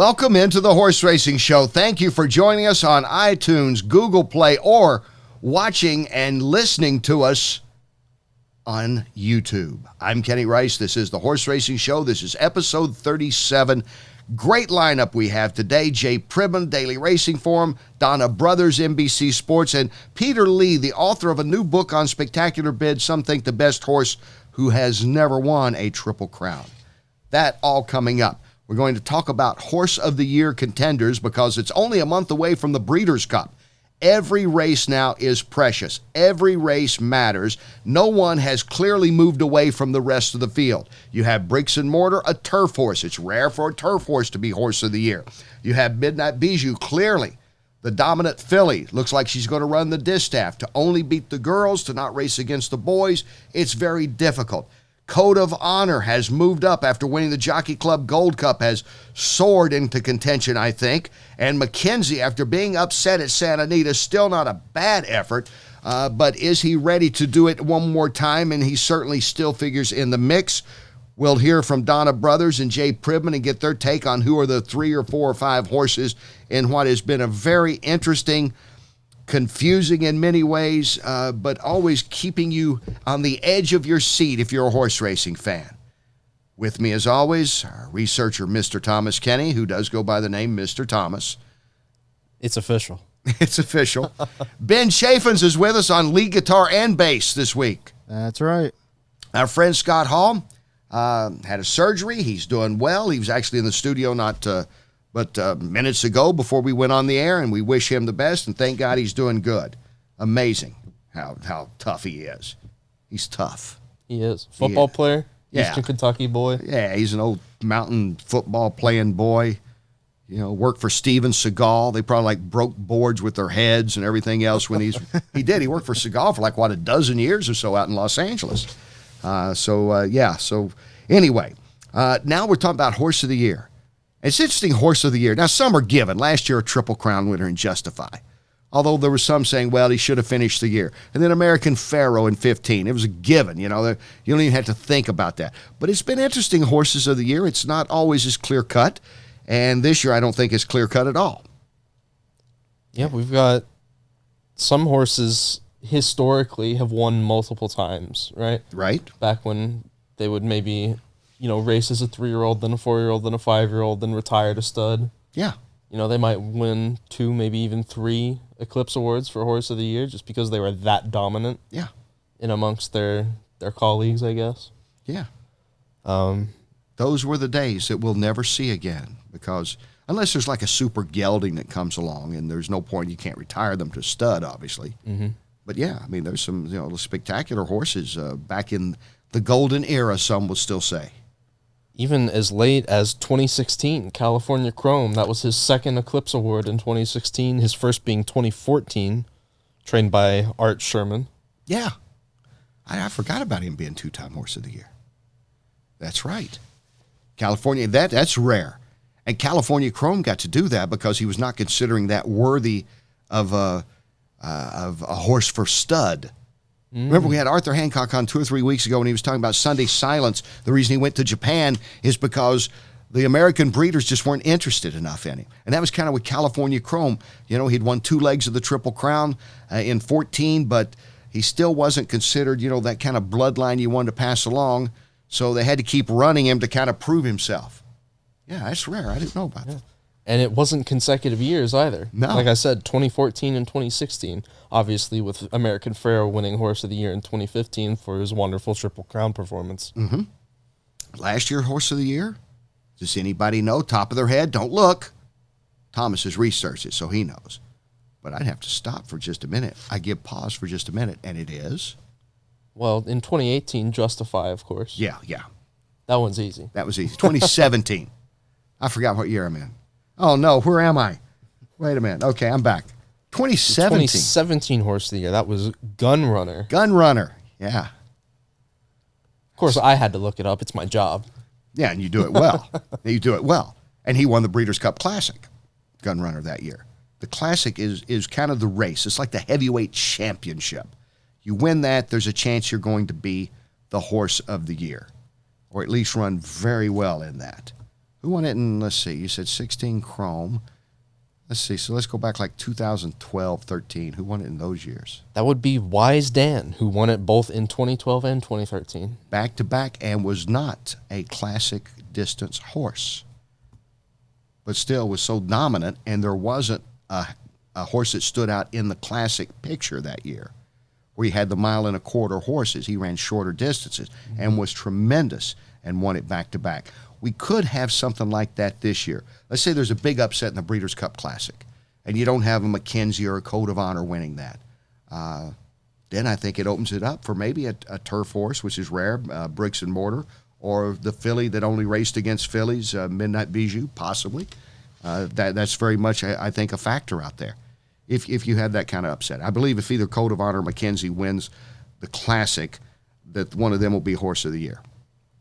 Welcome into the Horse Racing Show. Thank you for joining us on iTunes, Google Play, or watching and listening to us on YouTube. I'm Kenny Rice. This is the Horse Racing Show. This is episode 37. Great lineup we have today. Jay Privman, Daily Racing Forum, Donna Brothers, NBC Sports, and Peter Lee, the author of a new book on spectacular bids. Some think the best horse who has never won a Triple Crown. That all coming up. We're going to talk about Horse of the Year contenders because it's only a month away from the Breeders' Cup. Every race now is precious. Every race matters. No one has clearly moved away from the rest of the field. You have Bricks and Mortar, a turf horse. It's rare for a turf horse to be Horse of the Year. You have Midnight Bijou, clearly the dominant filly. Looks like she's going to run the distaff. To only beat the girls, to not race against the boys, it's very difficult. Code of Honor has moved up after winning the Jockey Club Gold Cup, has soared into contention, I think. And McKenzie, after being upset at Santa Anita, still not a bad effort. But is he ready to do it one more time? And he certainly still figures in the mix. We'll hear from Donna Brothers and Jay Privman and get their take on who are the 3 or 4 or 5 horses in what has been a very interesting, confusing in many ways, but always keeping you on the edge of your seat if you're a horse racing fan. With me, as always, our researcher, Mr. Thomas Kenny, who does go by the name Mr. Thomas. It's official. It's official. Ben Chaffins is with us on lead guitar and bass this week. That's right. Our friend Scott Hall had a surgery. He's doing well. He was actually in the studio but minutes ago before we went on the air, and we wish him the best, and thank God he's doing good. Amazing how tough he is. He's tough. He is. Football player, Yeah. Eastern Kentucky boy. Yeah, he's an old mountain football playing boy. You know, worked for Steven Seagal. They probably broke boards with their heads and everything else when he did. He worked for Seagal for a dozen years or so out in Los Angeles. So anyway, now we're talking about Horse of the Year. It's interesting, Horse of the Year. Now, some are given. Last year, a Triple Crown winner in Justify. Although there were some saying, well, he should have finished the year. And then American Pharaoh in 15. It was a given. You don't even have to think about that. But it's been interesting, Horses of the Year. It's not always as clear-cut. And this year, I don't think it's clear-cut at all. Yeah, we've got some horses historically have won multiple times, right? Right. Back when they would maybe, race as a 3-year-old, then a 4-year-old, then a 5-year-old, then retire to stud. Yeah. They might win 2, maybe even 3 Eclipse Awards for Horse of the Year just because they were that dominant. Yeah. In amongst their colleagues, I guess. Yeah. Those were the days that we'll never see again because unless there's a super gelding that comes along and there's no point, you can't retire them to stud, obviously. Mm-hmm. But yeah, I mean, there's some spectacular horses back in the golden era, some will still say. Even as late as 2016, California Chrome, that was his second Eclipse Award in 2016, his first being 2014, trained by Art Sherman. Yeah. I forgot about him being 2-time Horse of the Year. That's right. California, that's rare. And California Chrome got to do that because he was not considering that worthy of a horse for stud. Remember, we had Arthur Hancock on 2 or 3 weeks ago, and he was talking about Sunday Silence. The reason he went to Japan is because the American breeders just weren't interested enough in him. And that was kind of with California Chrome. He'd won 2 legs of the Triple Crown in 14, but he still wasn't considered, that kind of bloodline you wanted to pass along. So they had to keep running him to kind of prove himself. Yeah, that's rare. I didn't know about that. And it wasn't consecutive years either. No. Like I said, 2014 and 2016, obviously with American Pharaoh winning Horse of the Year in 2015 for his wonderful Triple Crown performance. Mm-hmm. Last year, Horse of the Year? Does anybody know? Top of their head? Don't look. Thomas has researched it, so he knows. But I'd have to stop for just a minute. I give pause for just a minute, and it is? Well, in 2018, Justify, of course. Yeah. That one's easy. That was easy. 2017. I forgot what year I'm in. Oh, no, where am I? Wait a minute. Okay, I'm back. 2017. 2017 Horse of the Year. That was Gun Runner. Gun Runner, yeah. Of course, I had to look it up. It's my job. Yeah, and you do it well. You do it well. And he won the Breeders' Cup Classic, Gun Runner, that year. The Classic is kind of the race. It's like the heavyweight championship. You win that, there's a chance you're going to be the Horse of the Year, or at least run very well in that. Who won it in, let's see, you said 16 Chrome. Let's see, so let's go back like 2012, 13. Who won it in those years? That would be Wise Dan, who won it both in 2012 and 2013. Back-to-back, and was not a classic distance horse. But still was so dominant, and there wasn't a horse that stood out in the classic picture that year, where he had the 1.25 mile horses. He ran shorter distances and was tremendous and won it back-to-back. We could have something like that this year. Let's say there's a big upset in the Breeders' Cup Classic, and you don't have a McKenzie or a Code of Honor winning that. Then I think it opens it up for maybe a turf horse, which is rare, bricks and mortar, or the filly that only raced against fillies, Midnight Bijou, possibly. That's very much, I think, a factor out there if you have that kind of upset. I believe if either Code of Honor or McKenzie wins the Classic, that one of them will be Horse of the Year,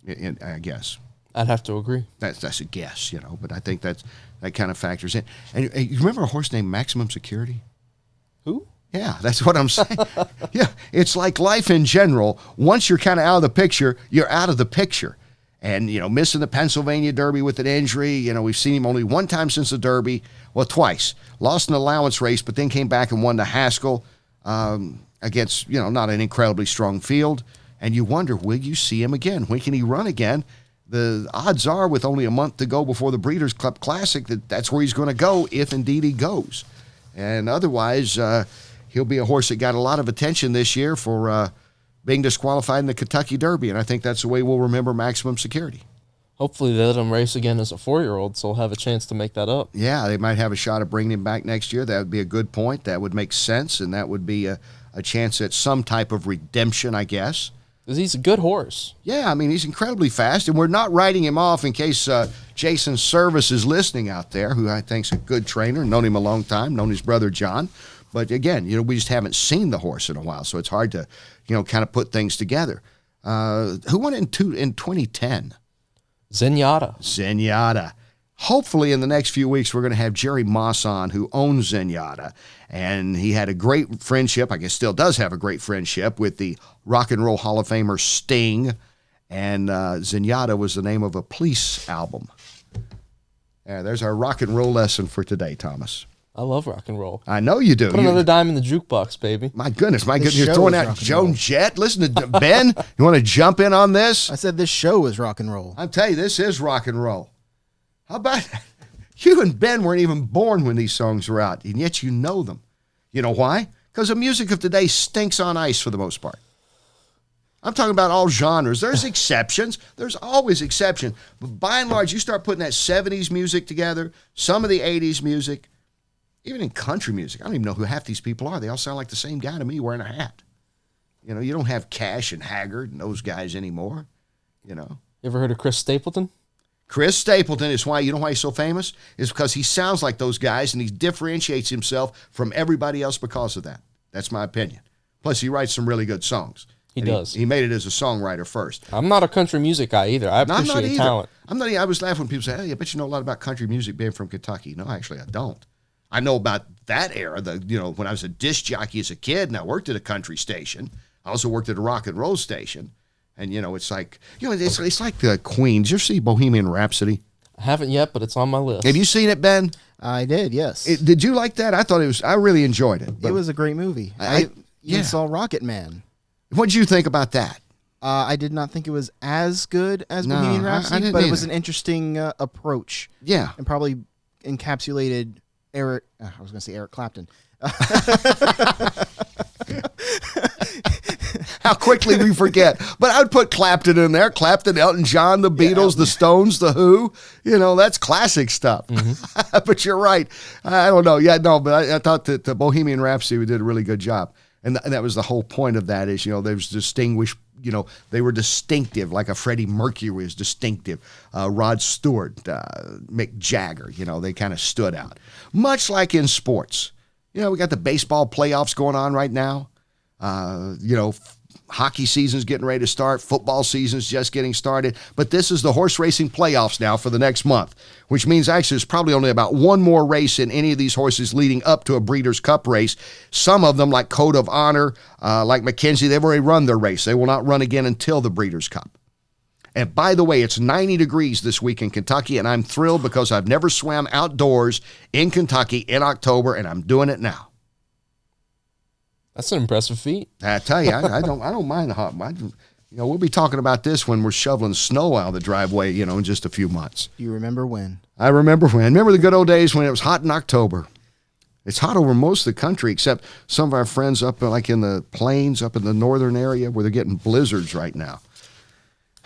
I guess. I'd have to agree. That's a guess, but I think that kind of factors in. And you remember a horse named Maximum Security? Who? Yeah, that's what I'm saying. Yeah, it's like life in general. Once you're kind of out of the picture, you're out of the picture. And, missing the Pennsylvania Derby with an injury. We've seen him only one time since the Derby. Well, twice. Lost an allowance race, but then came back and won the Haskell against, not an incredibly strong field. And you wonder, will you see him again? When can he run again? The odds are, with only a month to go before the Breeders' Cup Classic, that's where he's going to go, if indeed he goes. And otherwise, he'll be a horse that got a lot of attention this year for being disqualified in the Kentucky Derby, and I think that's the way we'll remember Maximum Security. Hopefully they let him race again as a 4-year-old, so he'll have a chance to make that up. Yeah, they might have a shot at bringing him back next year. That would be a good point. That would make sense, and that would be a chance at some type of redemption, I guess. Because he's a good horse. Yeah, he's incredibly fast, and we're not writing him off in case Jason Service is listening out there, who I think's a good trainer, known him a long time, known his brother John. But again, we just haven't seen the horse in a while, so it's hard to, kind of put things together. Who won it in 2010? Zenyatta. Hopefully in the next few weeks, we're going to have Jerry Moss on, who owns Zenyatta. And he had a great friendship, I guess still does have a great friendship, with the Rock and Roll Hall of Famer Sting. And Zenyatta was the name of a Police album. There's our rock and roll lesson for today, Thomas. I love rock and roll. I know you do. Put another dime in the jukebox, baby. My goodness. You're throwing out Joan Jett. Listen to Ben. You want to jump in on this? I said this show is rock and roll. I'll tell you, this is rock and roll. How about you and Ben weren't even born when these songs were out, and yet you know them. You know why? Because the music of today stinks on ice for the most part. I'm talking about all genres. There's exceptions. There's always exceptions. But by and large, you start putting that 70s music together, some of the 80s music, even in country music. I don't even know who half these people are. They all sound like the same guy to me wearing a hat. You don't have Cash and Haggard and those guys anymore. You ever heard of Chris Stapleton? Chris Stapleton is why, why he's so famous? Is because he sounds like those guys and he differentiates himself from everybody else because of that. That's my opinion. Plus, he writes some really good songs. He does. He made it as a songwriter first. I'm not a country music guy either. I appreciate talent. I was laughing when people say, hey, I bet you know a lot about country music being from Kentucky. No, actually, I don't. I know about that era, when I was a disc jockey as a kid and I worked at a country station. I also worked at a rock and roll station. And, it's like, it's like the Queen. Did you ever see Bohemian Rhapsody? I haven't yet, but it's on my list. Have you seen it, Ben? I did, yes. Did you like that? I really enjoyed it. It was a great movie. I saw Rocket Man. What did you think about that? I did not think it was as good as Bohemian Rhapsody, but it was an interesting approach. Yeah. And probably encapsulated Eric Clapton. How quickly we forget. But I would put Clapton in there. Clapton, Elton John, the Beatles, the Stones, the Who. That's classic stuff. Mm-hmm. But you're right. I don't know. Yeah, no, but I thought that the Bohemian Rhapsody did a really good job. And that was the whole point of that is, they was distinguished, they were distinctive, like a Freddie Mercury was distinctive. Rod Stewart, Mick Jagger, they kind of stood out. Much like in sports. We got the baseball playoffs going on right now. Hockey season's getting ready to start. Football season's just getting started. But this is the horse racing playoffs now for the next month, which means actually there's probably only about one more race in any of these horses leading up to a Breeders' Cup race. Some of them, like Code of Honor, like McKenzie, they've already run their race. They will not run again until the Breeders' Cup. And by the way, it's 90 degrees this week in Kentucky, and I'm thrilled because I've never swam outdoors in Kentucky in October, and I'm doing it now. That's an impressive feat. I tell you, I don't mind the hot. We'll be talking about this when we're shoveling snow out of the driveway, in just a few months. Do you remember when? I remember when. Remember the good old days when it was hot in October. It's hot over most of the country, except some of our friends up like in the plains, up in the northern area, where they're getting blizzards right now.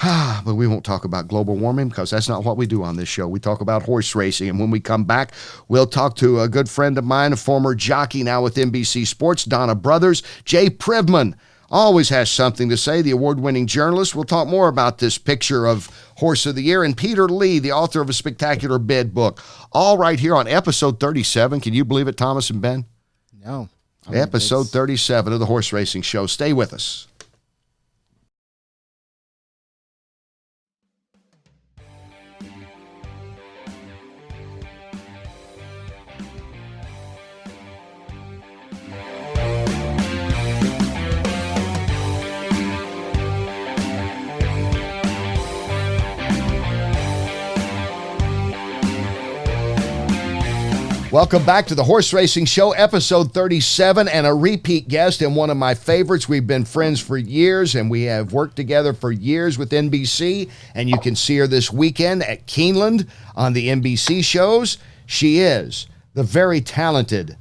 But we won't talk about global warming because that's not what we do on this show. We talk about horse racing. And when we come back, we'll talk to a good friend of mine, a former jockey now with NBC Sports, Donna Brothers, Jay Privman. Always has something to say, the award-winning journalist. We'll talk more about this picture of Horse of the Year. And Peter Lee, the author of a spectacular bid book. All right here on episode 37. Can you believe it, Thomas and Ben? No. Episode 37 of the Horse Racing Show. Stay with us. Welcome back to the Horse Racing Show, episode 37, and a repeat guest and one of my favorites. We've been friends for years, and we have worked together for years with NBC, and you can see her this weekend at Keeneland on the NBC shows. She is the very talented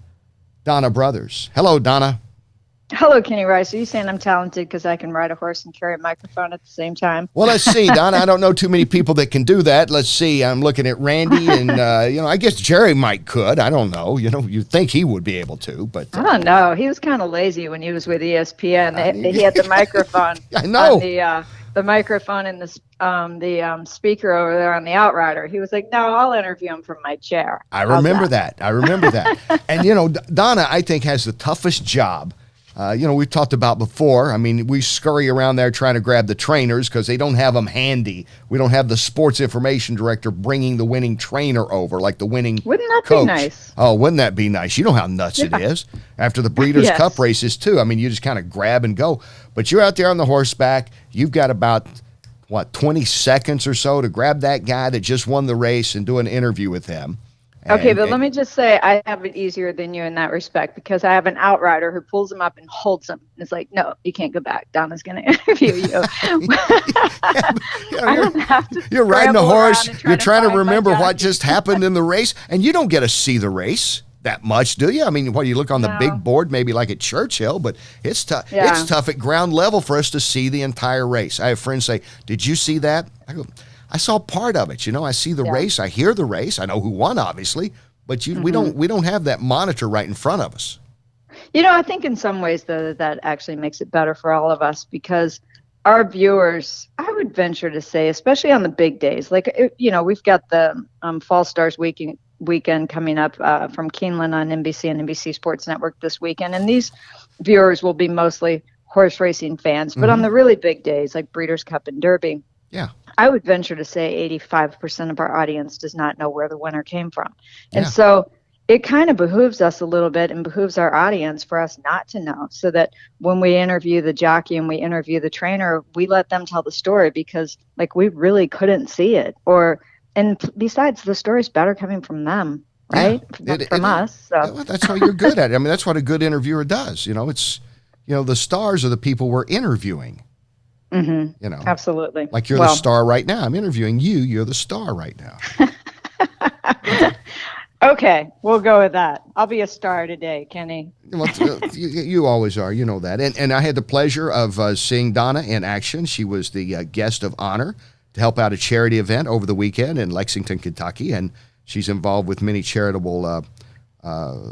Donna Brothers. Hello, Donna. Hello, Kenny Rice. Are you saying I'm talented because I can ride a horse and carry a microphone at the same time? Well, let's see, Donna. I don't know too many people that can do that. Let's see. I'm looking at Randy, and I guess Jerry might could. I don't know. You'd think he would be able to, but I don't know. He was kind of lazy when he was with ESPN. He had the microphone. I know. On the microphone and the speaker over there on the outrider. He was like, "No, I'll interview him from my chair." I remember that. And Donna, I think, has the toughest job. We've talked about before. I mean, we scurry around there trying to grab the trainers because they don't have them handy. We don't have the sports information director bringing the winning trainer over, like the winning Wouldn't that coach. be nice? Oh, wouldn't that be nice? You know how nuts it is. After the Breeders' Yes. Cup races, too. I mean, you just kind of grab and go. But you're out there on the horseback. You've got about, 20 seconds or so to grab that guy that just won the race and do an interview with him. Okay, but let me just say I have it easier than you in that respect because I have an outrider who pulls him up and holds him. It's like, no, you can't go back. Donna's going to interview you. I don't have to. You're riding a horse. You're trying to find remember my what jockey. just happened in the race, and you don't get to see the race that much, do you? I mean, you look on the big board, maybe like at Churchill, but it's tough. Yeah. It's tough at ground level for us to see the entire race. I have friends say, "Did you see that?" I go, "I saw part of it. I see the race. I hear the race. I know who won, obviously." But we don't have that monitor right in front of us. I think in some ways that actually makes it better for all of us because our viewers, I would venture to say, especially on the big days, like we've got the Fall Stars weekend coming up from Keeneland on NBC and NBC Sports Network this weekend, and these viewers will be mostly horse racing fans. But on the really big days, like Breeders' Cup and Derby, yeah, I would venture to say 85% of our audience does not know where the winner came from. And so it kind of behooves us a little bit and behooves our audience for us not to know so that when we interview the jockey and we interview the trainer, we let them tell the story because we really couldn't see it. And besides, the story's better coming from them, right? From us. So. Well, that's how you're good at it. I mean, that's what a good interviewer does. It's, the stars are the people we're interviewing. Mm-hmm. Absolutely. Like you're the star right now. I'm interviewing you. You're the star right now. Okay, we'll go with that. I'll be a star today, Kenny. Well, you always are. You know that. And I had the pleasure of seeing Donna in action. She was the guest of honor to help out a charity event over the weekend in Lexington, Kentucky. And she's involved with many charitable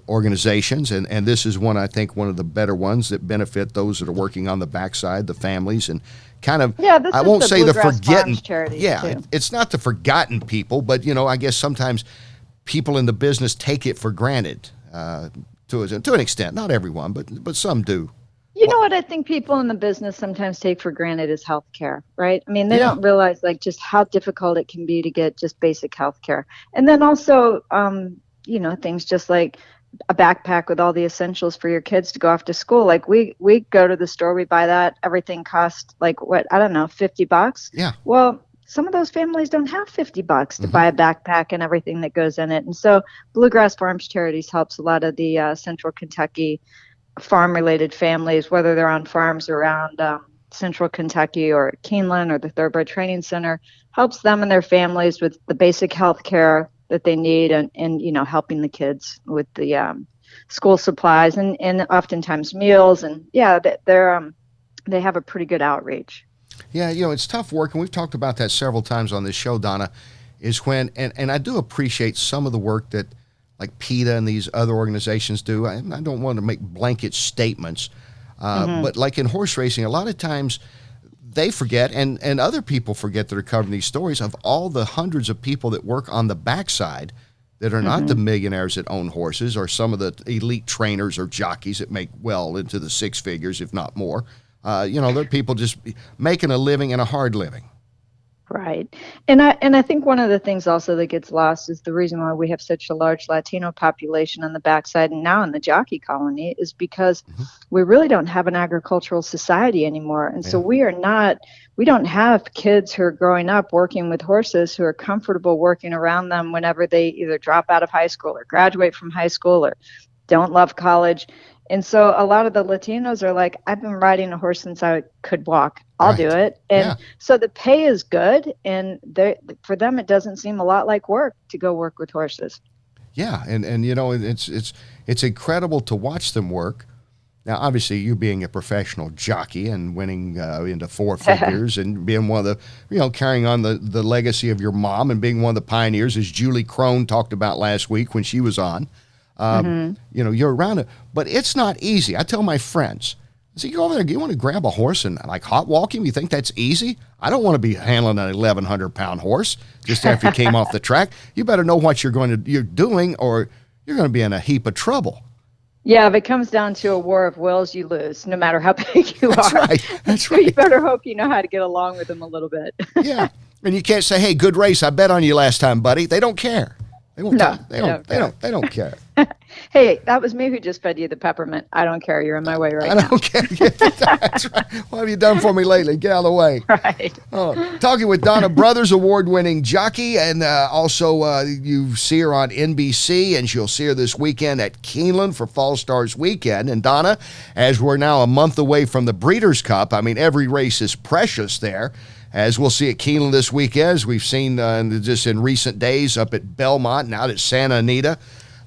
organizations. And this is one of the better ones that benefit those that are working on the backside, the families, and kind of, this I is won't the say the Bluegrass forgetting. Farms charity, too. It's not the forgotten people, but, I guess sometimes people in the business take it for granted to an extent. Not everyone, but some do. What I think people in the business sometimes take for granted is health care, right? I mean, they don't realize just how difficult it can be to get just basic health care. And then also, things just like a backpack with all the essentials for your kids to go off to school. Like we go to the store, we buy that. Everything costs like what, I don't know, $50. Yeah. Well, some of those families don't have $50 to buy a backpack and everything that goes in it. And so Bluegrass Farms Charities helps a lot of the Central Kentucky farm-related families, whether they're on farms around Central Kentucky or Keeneland or the Thoroughbred Training Center, helps them and their families with the basic health care that they need, and helping the kids with the school supplies and oftentimes meals. And yeah, they have a pretty good outreach. Yeah, it's tough work, and we've talked about that several times on this show, Donna, is when, and I do appreciate some of the work that like PETA and these other organizations do. I don't want to make blanket statements, but like in horse racing, a lot of times they forget, and other people forget that are covering these stories, of all the hundreds of people that work on the backside that are not the millionaires that own horses, or some of the elite trainers or jockeys that make well into the six figures, if not more. They're people just making a living, and a hard living. Right. And I think one of the things also that gets lost is the reason why we have such a large Latino population on the backside and now in the jockey colony is because we really don't have an agricultural society anymore. And so we don't have kids who are growing up working with horses who are comfortable working around them whenever they either drop out of high school or graduate from high school or don't love college. And so a lot of the Latinos are like, I've been riding a horse since I could walk. I'll do it. And so the pay is good. And for them, it doesn't seem a lot like work to go work with horses. Yeah. And it's incredible to watch them work. Now, obviously, you being a professional jockey and winning into four figures and being one of the, carrying on the legacy of your mom and being one of the pioneers, as Julie Crone talked about last week when she was on. You're around it, but it's not easy. I tell my friends, I say, you go over there, you want to grab a horse and like hot walk him? You think that's easy? I don't want to be handling an 1,100-pound horse just after he came off the track. You better know what you're doing, or you're going to be in a heap of trouble. Yeah, if it comes down to a war of wills, you lose, no matter how big you That's are. Right. That's So right. you better hope you know how to get along with them a little bit. Yeah, and you can't say, "Hey, good race. I bet on you last time, buddy." They don't care. They won't. No, They don't care. Hey, that was me who just fed you the peppermint. I don't care. You're in my way right now. I don't care. Yeah, that's right. What have you done for me lately? Get out of the way. Right. Talking with Donna Brothers, award-winning jockey, and also you see her on NBC, and she'll see her this weekend at Keeneland for Fall Stars Weekend. And Donna, as we're now a month away from the Breeders' Cup, I mean, every race is precious there. As we'll see at Keeneland this weekend, as we've seen just in recent days up at Belmont and out at Santa Anita.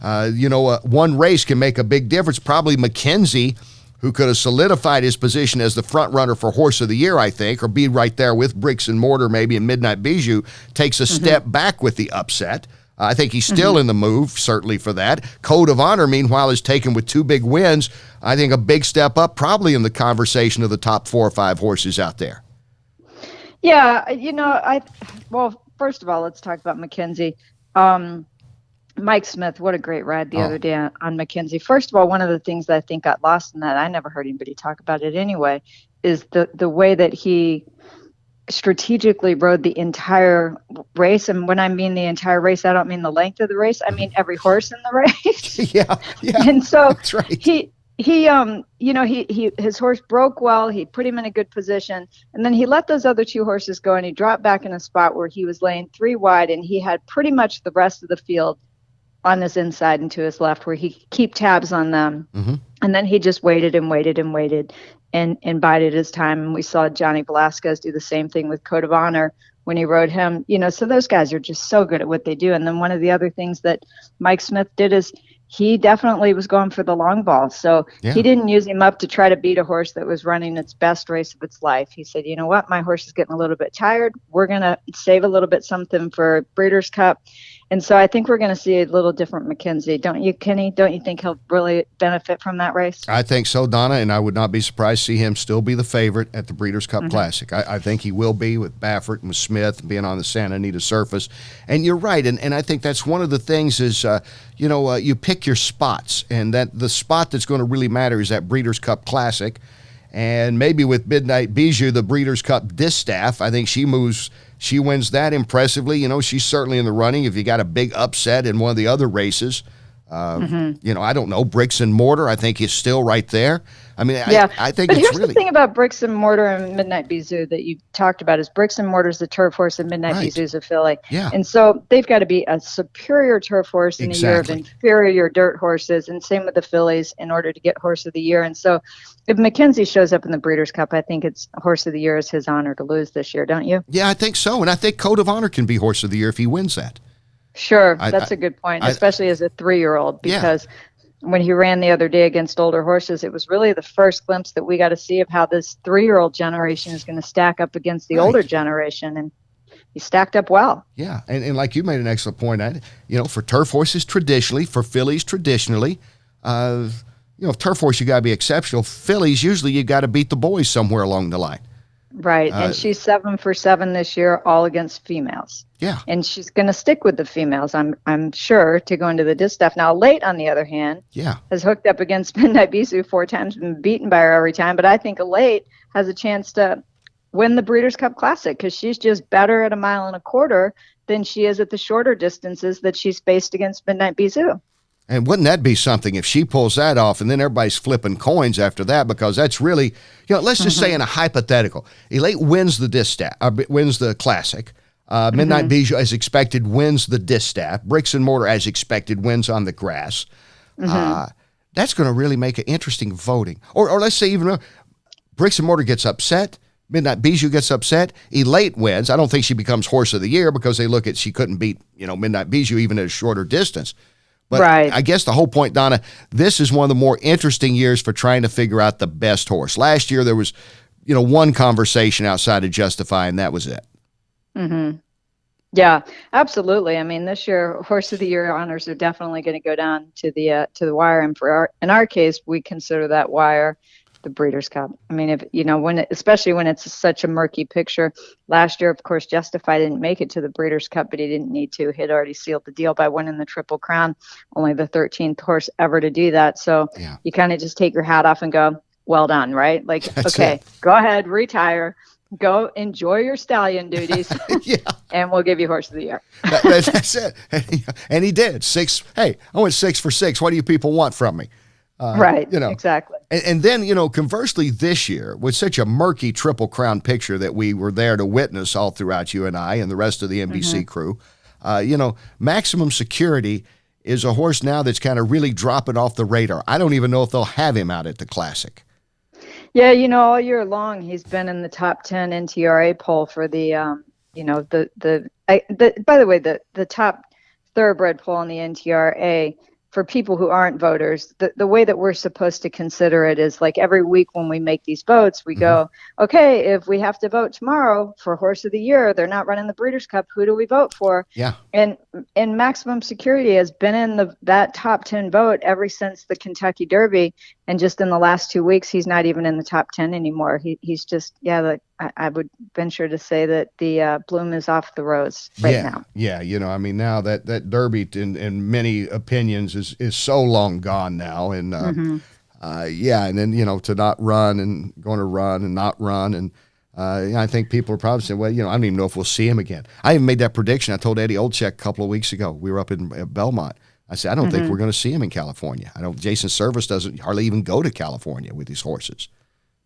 One race can make a big difference. Probably McKenzie, who could have solidified his position as the front runner for Horse of the Year, I think, or be right there with Bricks and Mortar maybe in Midnight Bijou, takes a step back with the upset. I think he's still in the move, certainly for that. Code of Honor, meanwhile, is taken with two big wins. I think a big step up, probably in the conversation of the top 4 or 5 horses out there. Yeah, first of all, let's talk about McKenzie. Mike Smith, what a great ride the other day on McKenzie. First of all, one of the things that I think got lost in that, I never heard anybody talk about it anyway, is the way that he strategically rode the entire race. And when I mean the entire race, I don't mean the length of the race. I mean every horse in the race. Yeah. And so that's right. His horse broke well. He put him in a good position, and then he let those other 2 horses go, and he dropped back in a spot where he was laying 3 wide, and he had pretty much the rest of the field on his inside and to his left, where he could keep tabs on them. And then he just waited and waited and waited and bided his time. And we saw Johnny Velasquez do the same thing with Code of Honor when he rode him. So those guys are just so good at what they do. And then one of the other things that Mike Smith did is he definitely was going for the long ball. So he didn't use him up to try to beat a horse that was running its best race of its life. He said, you know what, my horse is getting a little bit tired. We're going to save a little bit something for Breeders' Cup. And so I think we're going to see a little different McKenzie. Don't you, Kenny? Don't you think he'll really benefit from that race? I think so, Donna, and I would not be surprised to see him still be the favorite at the Breeders' Cup Classic. I think he will be with Baffert and with Smith being on the Santa Anita surface. And you're right, and I think that's one of the things is, you pick your spots, and that the spot that's going to really matter is that Breeders' Cup Classic. And maybe with Midnight Bijou, the Breeders' Cup Distaff, I think she wins that impressively. She's certainly in the running. If you got a big upset in one of the other races, I don't know, bricks and mortar, I think is still right there. I mean, I think but it's here's the thing about bricks and mortar and Midnight Bisou that you talked about is bricks and mortar is the turf horse and Midnight Bisou is a filly. Yeah. And so they've got to be a superior turf horse in a year of inferior dirt horses, and same with the fillies in order to get horse of the year. And so if Mackenzie shows up in the Breeders' Cup, I think it's horse of the year is his honor to lose this year, don't you? Yeah, I think so. And I think Code of Honor can be horse of the year if he wins that. Sure, that's a good point, especially as a 3-year-old, because when he ran the other day against older horses, it was really the first glimpse that we got to see of how this 3-year-old generation is going to stack up against the older generation, and he stacked up well. Yeah, and like you made an excellent point, for turf horses traditionally, for fillies traditionally, turf horse you got to be exceptional. Fillies usually you got to beat the boys somewhere along the line. Right, and she's 7 for 7 this year, all against females. Yeah, and she's going to stick with the females, I'm sure, to go into the distaff. Now, Late, on the other hand, has hooked up against Midnight Bisou 4 times, been beaten by her every time. But I think Late has a chance to win the Breeders' Cup Classic because she's just better at 1.25 miles than she is at the shorter distances that she's faced against Midnight Bisou. And wouldn't that be something if she pulls that off and then everybody's flipping coins after that, because that's really, let's just say in a hypothetical, Elate wins the distaff, wins the Classic. Midnight Bijou, as expected, wins the distaff. Bricks and Mortar, as expected, wins on the grass. That's going to really make it interesting voting. Or let's say even Bricks and Mortar gets upset. Midnight Bijou gets upset. Elate wins. I don't think she becomes horse of the year because they look at she couldn't beat, Midnight Bijou even at a shorter distance. But I guess the whole point, Donna, this is one of the more interesting years for trying to figure out the best horse. Last year there was, one conversation outside of Justify, and that was it. Mm-hmm. Yeah, absolutely. I mean, this year, Horse of the Year honors are definitely going to go down to the wire, and in our case, we consider that wire the Breeders' Cup. I mean, if especially when it's such a murky picture. Last year, of course, Justify didn't make it to the Breeders' Cup, but he didn't need to. He'd already sealed the deal by winning the Triple Crown, only the 13th horse ever to do that. So you kind of just take your hat off and go, well done, right? Like, go ahead, retire. Go enjoy your stallion duties, and we'll give you Horse of the Year. That's it. And he did. 6. Hey, I went 6 for 6. What do you people want from me? Right, exactly. And then, conversely, this year, with such a murky Triple Crown picture that we were there to witness all throughout, you and I and the rest of the NBC crew, Maximum Security is a horse now that's kind of really dropping off the radar. I don't even know if they'll have him out at the Classic. Yeah, all year long he's been in the top 10 NTRA poll for the, by the way, the top thoroughbred poll in the NTRA for people who aren't voters. The way that we're supposed to consider it is like every week when we make these votes, we go, okay, if we have to vote tomorrow for Horse of the Year, they're not running the Breeders' Cup, who do we vote for? Yeah. And Maximum Security has been in that top 10 vote ever since the Kentucky Derby. And just in the last 2 weeks, he's not even in the top 10 anymore. He's just, I would venture to say that the bloom is off the rose now. Yeah, now that Derby, in many opinions, is so long gone now. And, and then, to not run and going to run and not run. And I think people are probably saying, well, I don't even know if we'll see him again. I even made that prediction. I told Eddie Olczyk a couple of weeks ago. We were up in Belmont. I said, I don't think we're going to see him in California. Jason Service doesn't hardly even go to California with his horses.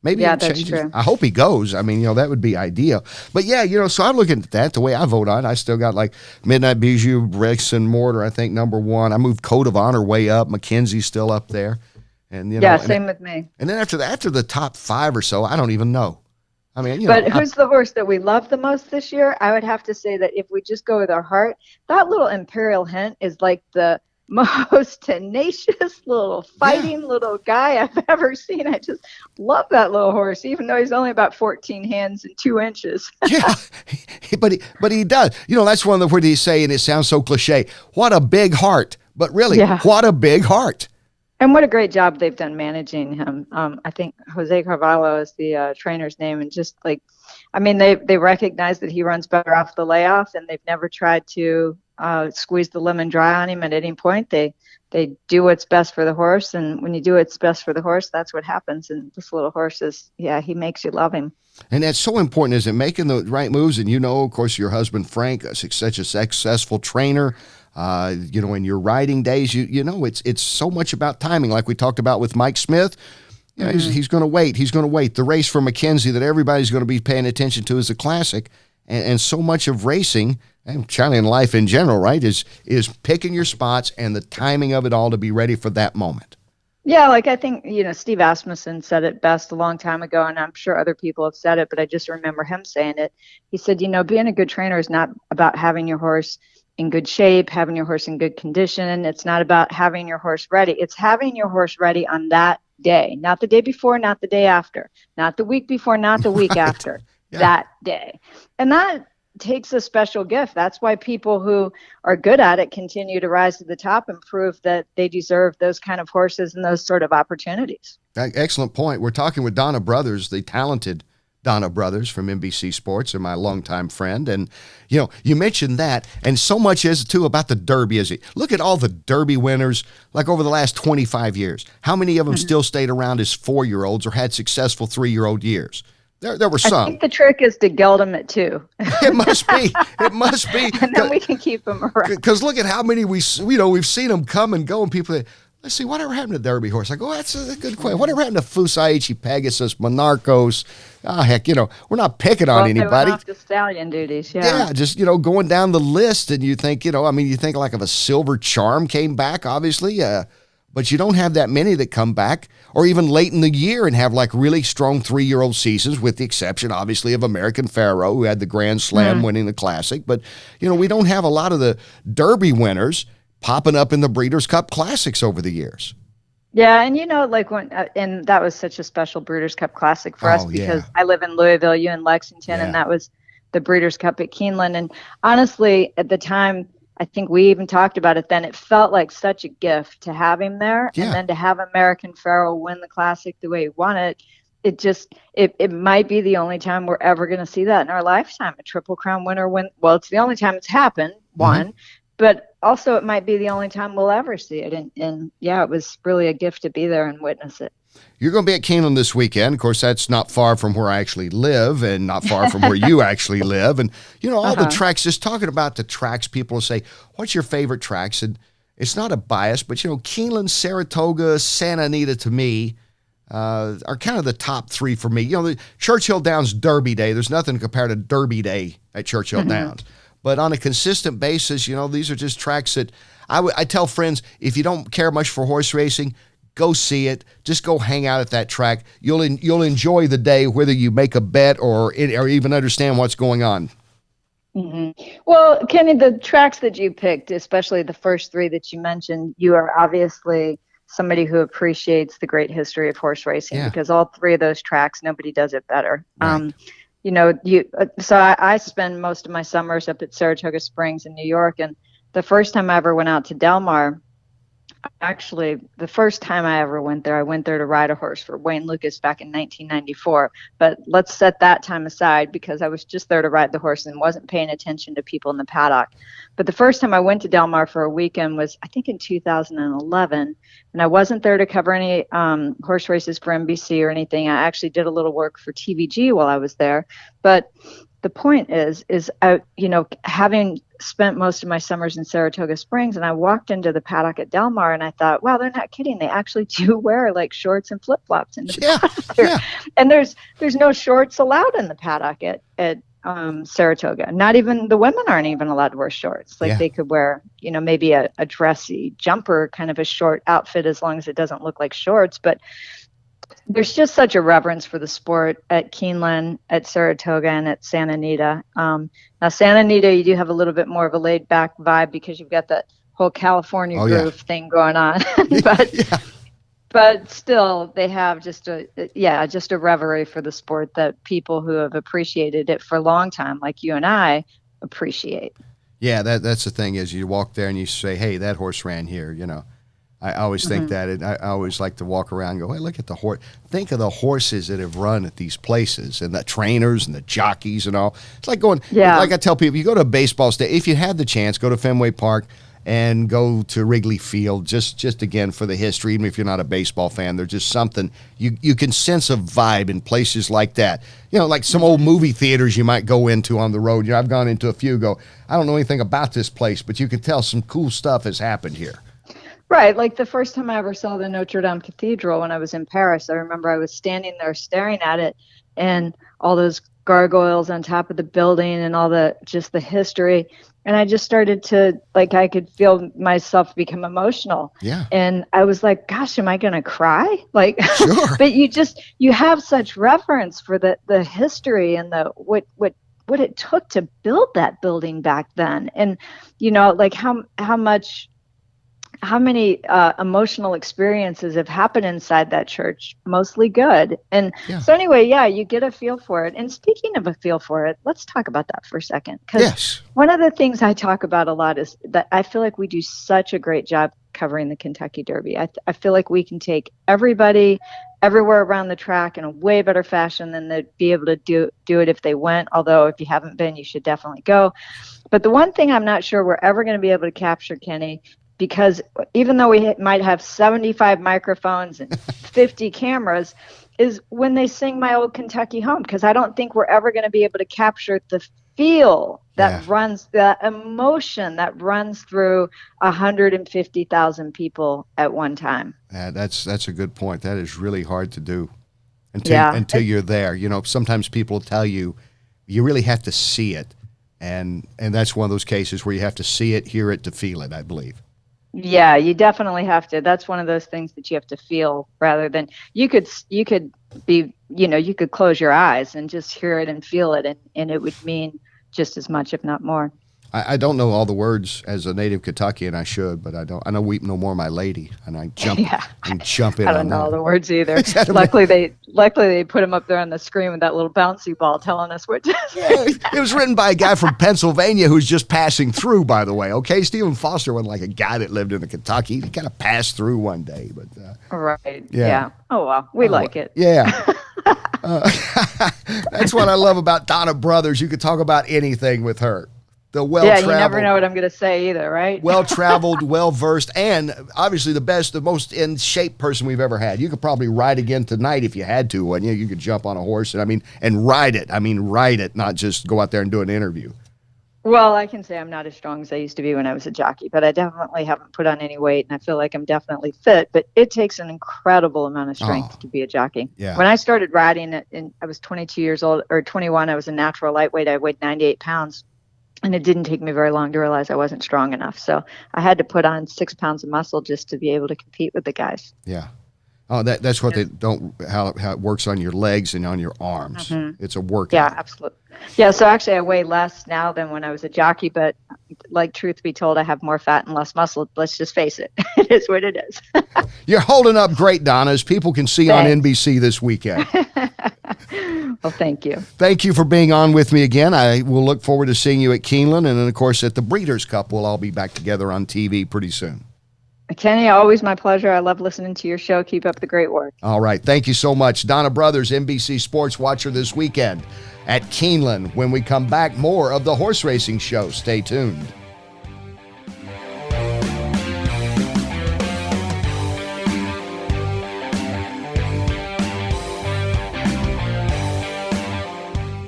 Maybe that's true. I hope he goes. I mean, that would be ideal. But so I'm looking at that. The way I vote on it, I still got like Midnight Bijou, Bricks and Mortar, I think number 1. I moved Code of Honor way up. Mackenzie's still up there. And same with me. And then after the top 5 or so, I don't even know. I mean, but who's the horse that we love the most this year? I would have to say that if we just go with our heart, that little Imperial Hint is like the most tenacious little fighting little guy I've ever seen. I just love that little horse, even though he's only about 14 hands and 2 inches. but he does. That's one of the words he say, and it sounds so cliche. What a big heart! But really, what a big heart! And what a great job they've done managing him. I think Jose Carvalho is the trainer's name, and just like, they recognize that he runs better off the layoff, and they've never tried to squeeze the lemon dry on him at any point. They do what's best for the horse, and when you do what's best for the horse, that's what happens. And this little horse he makes you love him. And that's so important, isn't it? Making the right moves. And of course, your husband Frank, such a successful trainer. In your riding days, it's so much about timing, like we talked about with Mike Smith. He's going to wait. He's going to wait. The race for McKenzie that everybody's going to be paying attention to is a classic, and so much of racing and Charlie in life in general, right, is picking your spots and the timing of it all to be ready for that moment. Yeah, like I think, Steve Asmussen said it best a long time ago, and I'm sure other people have said it, but I just remember him saying it. He said, being a good trainer is not about having your horse in good shape, having your horse in good condition. It's not about having your horse ready. It's having your horse ready on that day, not the day before, not the day after, not the week before, not the week after, that day. And that takes a special gift. That's why people who are good at it continue to rise to the top and prove that they deserve those kind of horses and those sort of opportunities. Excellent point. We're talking with Donna Brothers, the talented Donna Brothers from NBC Sports, and my longtime friend. And, you mentioned that, and so much is, too, about the Derby. Look at all the Derby winners, like over the last 25 years. How many of them still stayed around as 4-year-olds or had successful 3-year-old years? There were some. I think the trick is to geld them at 2. It must be. It must be. And then we can keep them around. Because look at how many we've seen them come and go, and people say, let's see, whatever happened to Derby horse? I go, that's a good question. Whatever happened to Fusaichi, Pegasus, Monarchos? Heck, we're not picking on anybody. They went off to stallion duties, Yeah, just, going down the list, and you think, you think like of a Silver Charm came back, obviously, but you don't have that many that come back, or even late in the year and have like really strong 3-year-old seasons, with the exception, obviously, of American Pharaoh, who had the Grand Slam winning the Classic. But, we don't have a lot of the Derby winners popping up in the Breeders' Cup Classics over the years. Yeah, and and that was such a special Breeders' Cup Classic for us because I live in Louisville, you in Lexington, and that was the Breeders' Cup at Keeneland. And honestly, at the time, I think we even talked about it then, it felt like such a gift to have him there, and then to have American Pharaoh win the Classic the way he won it. It might be the only time we're ever going to see that in our lifetime, a Triple Crown winner win. Well, it's the only time it's happened, but also it might be the only time we'll ever see it. And it was really a gift to be there and witness it. You're going to be at Keeneland this weekend. Of course, that's not far from where I actually live and not far from where you actually live. And, all the tracks, just talking about the tracks, people will say, what's your favorite tracks? And it's not a bias, but, Keeneland, Saratoga, Santa Anita to me are kind of the top 3 for me. The Churchill Downs Derby Day, there's nothing compared to Derby Day at Churchill Downs. But on a consistent basis, these are just tracks that I tell friends, if you don't care much for horse racing, go see it. Just go hang out at that track. You'll enjoy the day, whether you make a bet or even understand what's going on. Well, Kenny, the tracks that you picked, especially the first 3 that you mentioned, you are obviously somebody who appreciates the great history of horse racing because all 3 of those tracks, nobody does it better. Right. So I spend most of my summers up at Saratoga Springs in New York, and the first time I ever went out to Del Mar, actually, the first time I ever went there, I went there to ride a horse for Wayne Lucas back in 1994. But let's set that time aside because I was just there to ride the horse and wasn't paying attention to people in the paddock. But the first time I went to Del Mar for a weekend was, I think, in 2011. And I wasn't there to cover any horse races for NBC or anything. I actually did a little work for TVG while I was there. But the point is having spent most of my summers in Saratoga Springs, and I walked into the paddock at Del Mar, and I thought, wow, they're not kidding. They actually do wear like shorts and flip flops in the paddock there. And there's no shorts allowed in the paddock at Saratoga. Not even the women aren't even allowed to wear shorts. Like they could wear, maybe a dressy jumper, kind of a short outfit, as long as it doesn't look like shorts. But there's just such a reverence for the sport at Keeneland, at Saratoga, and at Santa Anita. Now, Santa Anita, you do have a little bit more of a laid-back vibe because you've got that whole California groove thing going on. But still, they have just a reverie for the sport that people who have appreciated it for a long time, like you and I, appreciate. Yeah, that's the thing is you walk there and you say, hey, that horse ran here, I always think that, and I always like to walk around and go, hey, look at the horse. Think of the horses that have run at these places, and the trainers and the jockeys and all. It's like going, like I tell people, you go to a baseball stadium, if you had the chance, go to Fenway Park and go to Wrigley Field just again for the history. Even if you're not a baseball fan, there's just something you can sense a vibe in places like that. Like some old movie theaters you might go into on the road. I've gone into a few. I don't know anything about this place, but you can tell some cool stuff has happened here. Right. Like the first time I ever saw the Notre Dame Cathedral when I was in Paris, I remember I was standing there staring at it and all those gargoyles on top of the building and all the history. And I just started to, I could feel myself become emotional. Yeah. And I was like, gosh, am I going to cry? Sure. But you have such reverence for the history and what it took to build that building back then. And, how many emotional experiences have happened inside that church, mostly good. And so anyway, you get a feel for it. And speaking of a feel for it, let's talk about that for a second. Because one of the things I talk about a lot is that I feel like we do such a great job covering the Kentucky Derby. I feel like we can take everybody everywhere around the track in a way better fashion than they'd be able to do it if they went. Although if you haven't been, you should definitely go. But the one thing I'm not sure we're ever going to be able to capture, Kenny, because even though we might have 75 microphones and 50 cameras, is when they sing My Old Kentucky Home, because I don't think we're ever going to be able to capture the feel that runs, the emotion that runs through 150,000 people at one time. That's a good point. That is really hard to do until you're there. Sometimes people tell you really have to see it, and that's one of those cases where you have to see it, hear it to feel it, I believe. Yeah, you definitely have to. That's one of those things that you have to feel rather than you could be, you could close your eyes and just hear it and feel it, and it would mean just as much, if not more. I don't know all the words as a native Kentuckian. I should, but I don't. I know "Weep No More, My Lady," and I jump in. I don't know all the words either. Luckily they put them up there on the screen with that little bouncy ball telling us what. It was written by a guy from Pennsylvania who's just passing through. By the way, okay, Stephen Foster wasn't like a guy that lived in Kentucky. He kind of passed through one day, but right. Yeah. Oh well, we like it. Yeah. That's what I love about Donna Brothers. You could talk about anything with her. The well-traveled. Yeah, you never know what I'm going to say either, right? Well-traveled, well-versed, and obviously the most in-shape person we've ever had. You could probably ride again tonight if you had to, wouldn't you? You could jump on a horse and ride it. Ride it, not just go out there and do an interview. Well, I can say I'm not as strong as I used to be when I was a jockey, but I definitely haven't put on any weight, and I feel like I'm definitely fit. But it takes an incredible amount of strength to be a jockey. Yeah. When I started riding, and I was 22 years old, or 21, I was a natural lightweight. I weighed 98 pounds. And it didn't take me very long to realize I wasn't strong enough. So I had to put on 6 pounds of muscle just to be able to compete with the guys. Yeah. Oh, that's what they don't, how it works on your legs and on your arms. Mm-hmm. It's a workout. Yeah, absolutely. Yeah, so actually I weigh less now than when I was a jockey, but truth be told, I have more fat and less muscle. Let's just face it. It is what it is. You're holding up great, Donna, as people can see on NBC this weekend. Well, thank you. Thank you for being on with me again. I will look forward to seeing you at Keeneland, and then, of course, at the Breeders' Cup. We'll all be back together on TV pretty soon. Kenny, always my pleasure. I love listening to your show. Keep up the great work. All right. Thank you so much. Donna Brothers, NBC Sports Watcher this weekend at Keeneland. When we come back, more of the horse racing show. Stay tuned.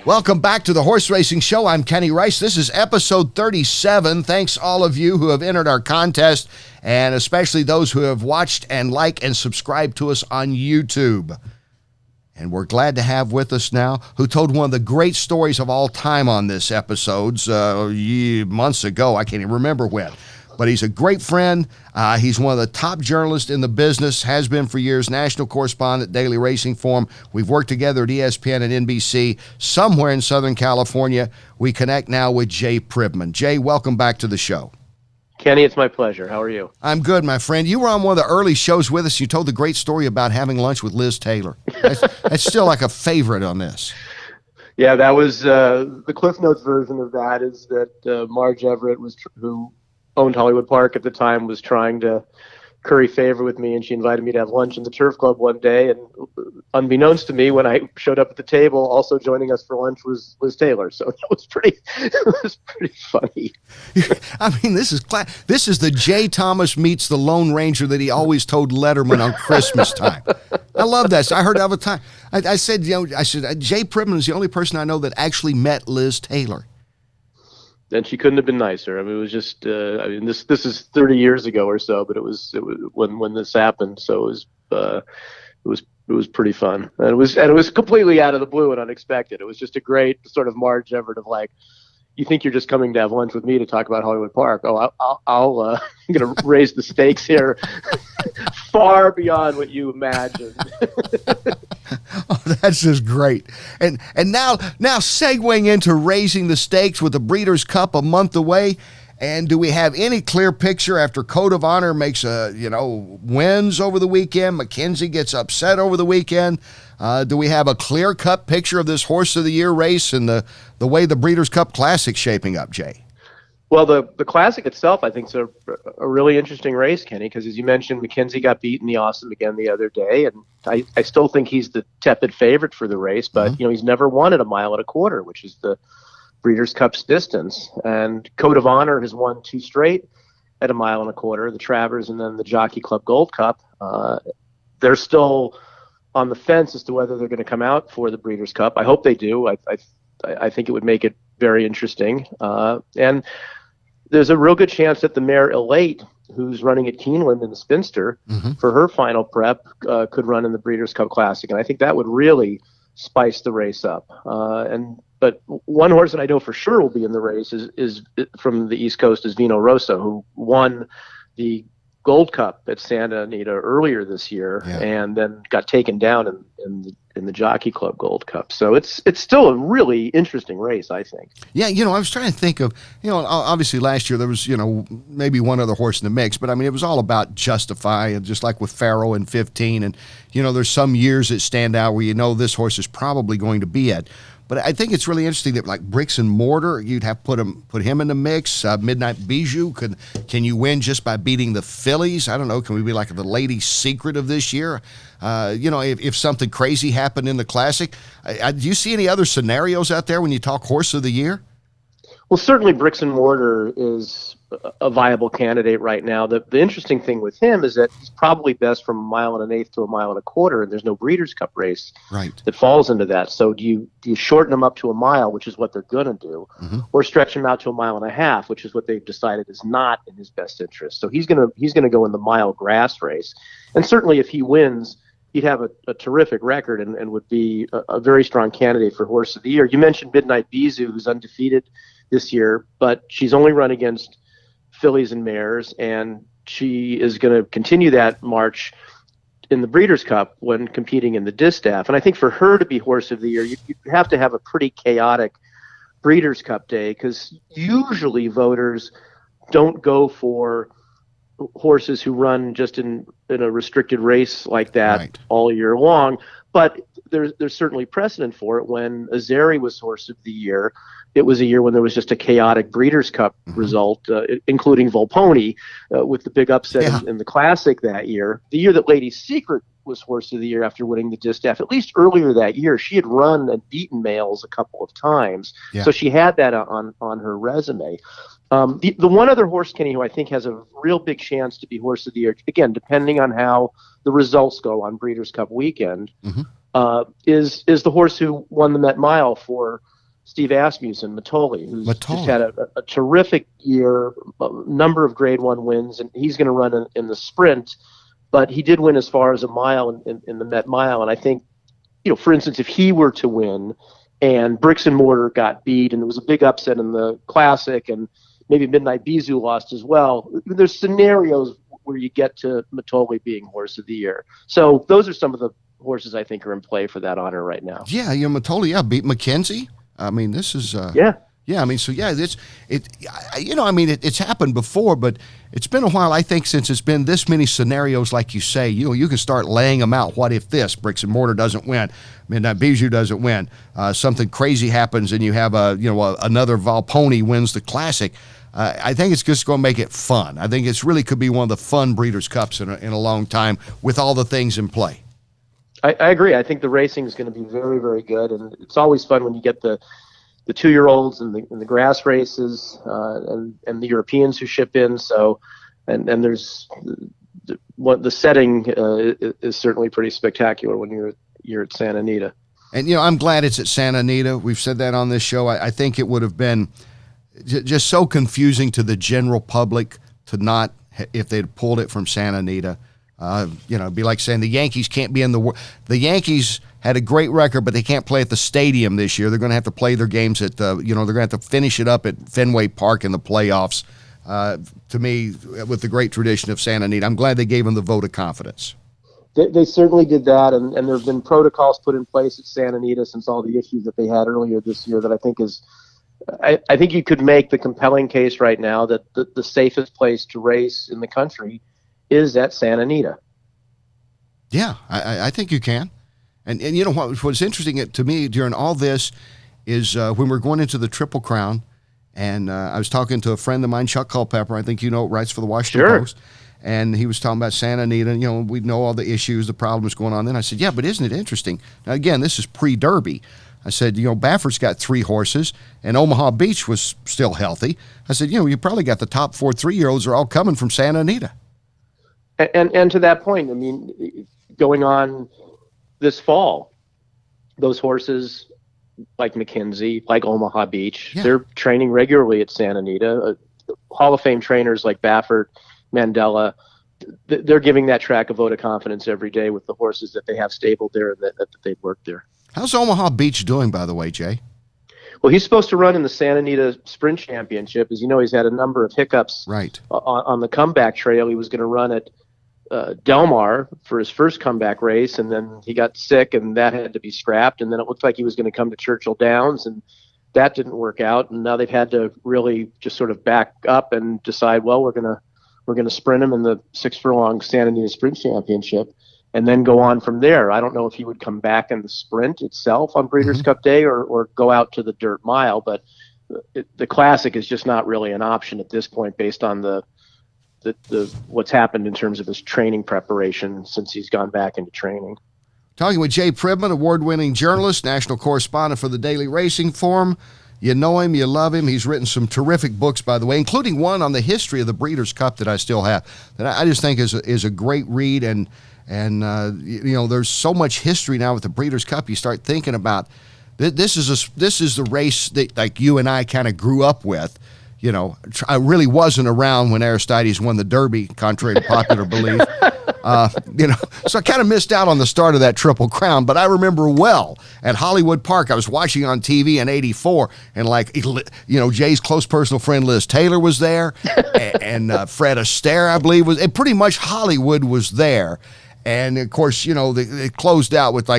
Welcome back to the Horse Racing Show. I'm Kenny Rice. This is episode 37. Thanks all of you who have entered our contest, and especially those who have watched and liked and subscribed to us on YouTube. And we're glad to have with us now who told one of the great stories of all time on this episodes months ago. I can't even remember when. But he's a great friend. He's one of the top journalists in the business, has been for years, national correspondent, Daily Racing Form. We've worked together at ESPN and NBC. Somewhere in Southern California, we connect now with Jay Privman. Jay, welcome back to the show. Kenny, it's my pleasure. How are you? I'm good, my friend. You were on one of the early shows with us. You told the great story about having lunch with Liz Taylor. That's still like a favorite on this. Yeah, that was the Cliff Notes version of that is that Marge Everett, who owned Hollywood Park at the time, was trying to curry favor with me, and she invited me to have lunch in the Turf Club one day. And unbeknownst to me, when I showed up at the table, also joining us for lunch was Liz Taylor. So that was pretty funny. I mean, this is the Jay Thomas meets the Lone Ranger that he always told Letterman on Christmas time. I love that. I heard that all the time. I said, Jay Privman is the only person I know that actually met Liz Taylor. And she couldn't have been nicer. I mean, it was just, this is 30 years ago or so, but it was when this happened. So it was pretty fun. And it was completely out of the blue and unexpected. It was just a great sort of Marge Everett of like, you think you're just coming to have lunch with me to talk about Hollywood Park? Oh, I'm going to raise the stakes here far beyond what you imagined. Oh, that's just great. And now segueing into raising the stakes with the Breeders' Cup a month away. And do we have any clear picture after Code of Honor makes wins over the weekend? Mackenzie gets upset over the weekend. Do we have a clear-cut picture of this Horse of the Year race and the way the Breeders' Cup Classic's shaping up, Jay? Well, the Classic itself, I think, is a really interesting race, Kenny, because as you mentioned, Mackenzie got beat in the Awesome again the other day, and I still think he's the tepid favorite for the race, but he's never won at a mile and a quarter, which is the Breeders' Cup's distance. And Code of Honor has won 2 straight at a mile and a quarter, the Travers and then the Jockey Club Gold Cup. They're still on the fence as to whether they're going to come out for the Breeders' Cup. I hope they do. I think it would make it very interesting. And there's a real good chance that the mare Elate, who's running at Keeneland in the Spinster, for her final prep, could run in the Breeders' Cup Classic. And I think that would really spice the race up. But one horse that I know for sure will be in the race is from the East Coast is Vino Rosso, who won the Gold Cup at Santa Anita earlier this year, and then got taken down in the Jockey Club Gold Cup. So it's still a really interesting race, I think. Yeah, I was trying to think of, obviously last year there was, maybe one other horse in the mix, but I mean, it was all about Justify, and just like with Farrell in 15, and, there's some years that stand out where this horse is probably going to be at. But I think it's really interesting that like Bricks and Mortar, you'd have to put him in the mix. Midnight Bijou, can you win just by beating the fillies? I don't know. Can we be like the Lady Secret of this year? If something crazy happened in the Classic, do you see any other scenarios out there when you talk Horse of the Year? Well, certainly Bricks and Mortar is a viable candidate right now. The interesting thing with him is that he's probably best from a mile and an eighth to a mile and a quarter, and there's no Breeders' Cup race that falls into that. So do you shorten him up to a mile, which is what they're going to do, or stretch him out to a mile and a half, which is what they've decided is not in his best interest. So he's going to go in the mile grass race, and certainly if he wins, he'd have a terrific record and would be a very strong candidate for Horse of the Year. You mentioned Midnight Bijou, who's undefeated this year, but she's only run against fillies and mares, and she is going to continue that march in the Breeders' Cup when competing in the distaff. And I think for her to be Horse of the Year, you have to have a pretty chaotic Breeders' Cup day, because usually voters don't go for horses who run just in a restricted race like that all year long. But there's certainly precedent for it. When Azeri was Horse of the Year, it was a year when there was just a chaotic Breeders' Cup result, including Volponi, with the big upset in the Classic that year. The year that Lady Secret was Horse of the Year after winning the distaff, at least earlier that year, she had run and beaten males a couple of times. So she had that on her resume. The one other horse, Kenny, who I think has a real big chance to be Horse of the Year, again, depending on how the results go on Breeders' Cup weekend, is the horse who won the Met Mile for Steve Asmussen, Matoli, who's just had a terrific year, a number of Grade 1 wins, and he's going to run in the sprint, but he did win as far as a mile in the Met Mile. And I think, for instance, if he were to win and Bricks and Mortar got beat and there was a big upset in the Classic and maybe Midnight Bijou lost as well, there's scenarios where you get to Matoli being Horse of the Year. So those are some of the horses I think are in play for that honor right now. Yeah, Matoli, beat Mackenzie. I mean, this is it's happened before, but it's been a while, I think, since it's been this many scenarios like you say. You can start laying them out. What if this? Bricks and Mortar doesn't win. Midnight Bijou doesn't win. Something crazy happens and you have another Volponi wins the Classic. I think it's just going to make it fun. I think it's really could be one of the fun Breeders' Cups in a long time with all the things in play. I agree. I think the racing is going to be very, very good, and it's always fun when you get the 2-year-olds and the grass races and the Europeans who ship in. So, and there's the setting is certainly pretty spectacular when you're at Santa Anita. And I'm glad it's at Santa Anita. We've said that on this show. I think it would have been just so confusing to the general public to not, if they'd pulled it from Santa Anita. It'd be like saying the Yankees can't be in the Yankees had a great record, but they can't play at the stadium this year. They're going to have to play their games at they're going to have to finish it up at Fenway Park in the playoffs. To me, with the great tradition of Santa Anita, I'm glad they gave them the vote of confidence. They certainly did that, and there have been protocols put in place at Santa Anita since all the issues that they had earlier this year that I think is, I think you could make the compelling case right now that the safest place to race in the country is at Santa Anita. Yeah, I think you can. And you know what's interesting to me during all this is when we're going into the Triple Crown, and I was talking to a friend of mine, Chuck Culpepper, I think writes for the Washington Post, and he was talking about Santa Anita, and we know all the issues, the problems going on. Then I said, yeah, but isn't it interesting? Now, again, this is pre-Derby. I said, Baffert's got 3 horses, and Omaha Beach was still healthy. I said, you probably got the top 4 3-year-olds are all coming from Santa Anita. And to that point, I mean, going on this fall, those horses like McKenzie, like Omaha Beach, they're training regularly at Santa Anita. Hall of Fame trainers like Baffert, Mandela, they're giving that track a vote of confidence every day with the horses that they have stabled there and that they've worked there. How's Omaha Beach doing, by the way, Jay? Well, he's supposed to run in the Santa Anita Sprint Championship. As you know, he's had a number of hiccups on the comeback trail. He was going to run at Del Mar for his first comeback race, and then he got sick, and that had to be scrapped. And then it looked like he was going to come to Churchill Downs, and that didn't work out. And now they've had to really just sort of back up and decide, well, we're going to sprint him in the 6-furlong Santa Anita Sprint Championship, and then go on from there. I don't know if he would come back in the sprint itself on Breeders' Cup Day or go out to the dirt mile, but the Classic is just not really an option at this point based on the what's happened in terms of his training preparation since he's gone back into training. Talking with Jay Privman, award-winning journalist, national correspondent for the Daily Racing Form. You know him, you love him. He's written some terrific books, by the way, including one on the history of the Breeders' Cup that I still have, that I just think is a great read. And there's so much history now with the Breeders' Cup. You start thinking about this is the race that like you and I kind of grew up with. I really wasn't around when Aristides won the Derby, contrary to popular belief. So I kind of missed out on the start of that Triple Crown, but I remember well at Hollywood Park, I was watching on TV in '84, and Jay's close personal friend Liz Taylor was there, and Fred Astaire, I believe, was, and pretty much Hollywood was there. And of course, it closed out with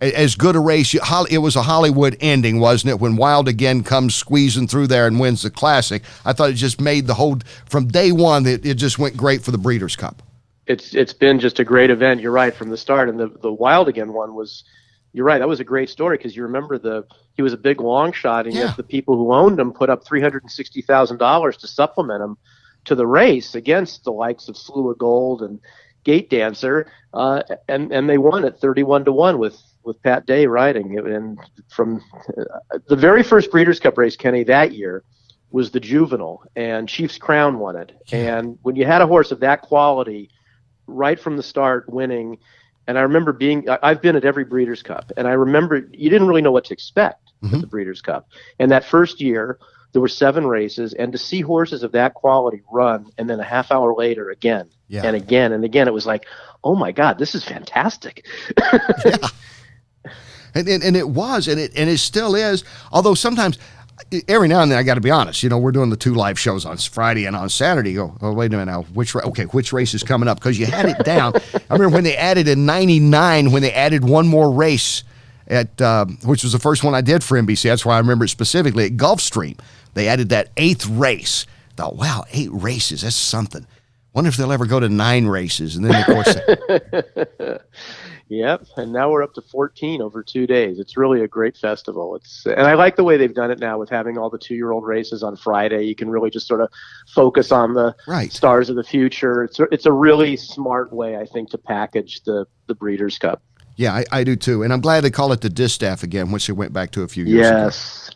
as good a race. It was a Hollywood ending, wasn't it? When Wild Again comes squeezing through there and wins the Classic. I thought it just made the whole, from day one, it just went great for the Breeders' Cup. It's been just a great event. You're right from the start, and the Wild Again one was. You're right. That was a great story because you remember he was a big long shot, and yet the people who owned him put up $360,000 to supplement him to the race against the likes of Slew of Gold and Gate Dancer, and they won at 31-1 with Pat Day riding. And from the very first Breeders' Cup race, Kenny, that year was the Juvenile, and Chief's Crown won it. And when you had a horse of that quality right from the start winning, and I remember I've been at every Breeders' Cup, and I remember you didn't really know what to expect at the Breeders' Cup. And that first year, there were 7 races, and to see horses of that quality run, and then a half hour later again, and again, and again, it was like, oh my God, this is fantastic. And it was, and it still is, although sometimes, every now and then, I got to be honest, we're doing the 2 live shows on Friday and on Saturday. You go, oh, wait a minute now, which race is coming up? Because you had it down. I remember when they added in '99, when they added one more race at, which was the first one I did for NBC. That's why I remember it specifically at Gulfstream. They added that 8th race. I thought, wow, 8 races, that's something. Wonder if they'll ever go to 9 races. And then, of course, Yep, and now we're up to 14 over 2 days. It's really a great festival. And I like the way they've done it now with having all the 2-year-old races on Friday. You can really just sort of focus on the stars of the future. It's a really smart way, I think, to package the Breeders' Cup. Yeah, I do too, and I'm glad they call it the Distaff again, which they went back to a few years ago. Yes.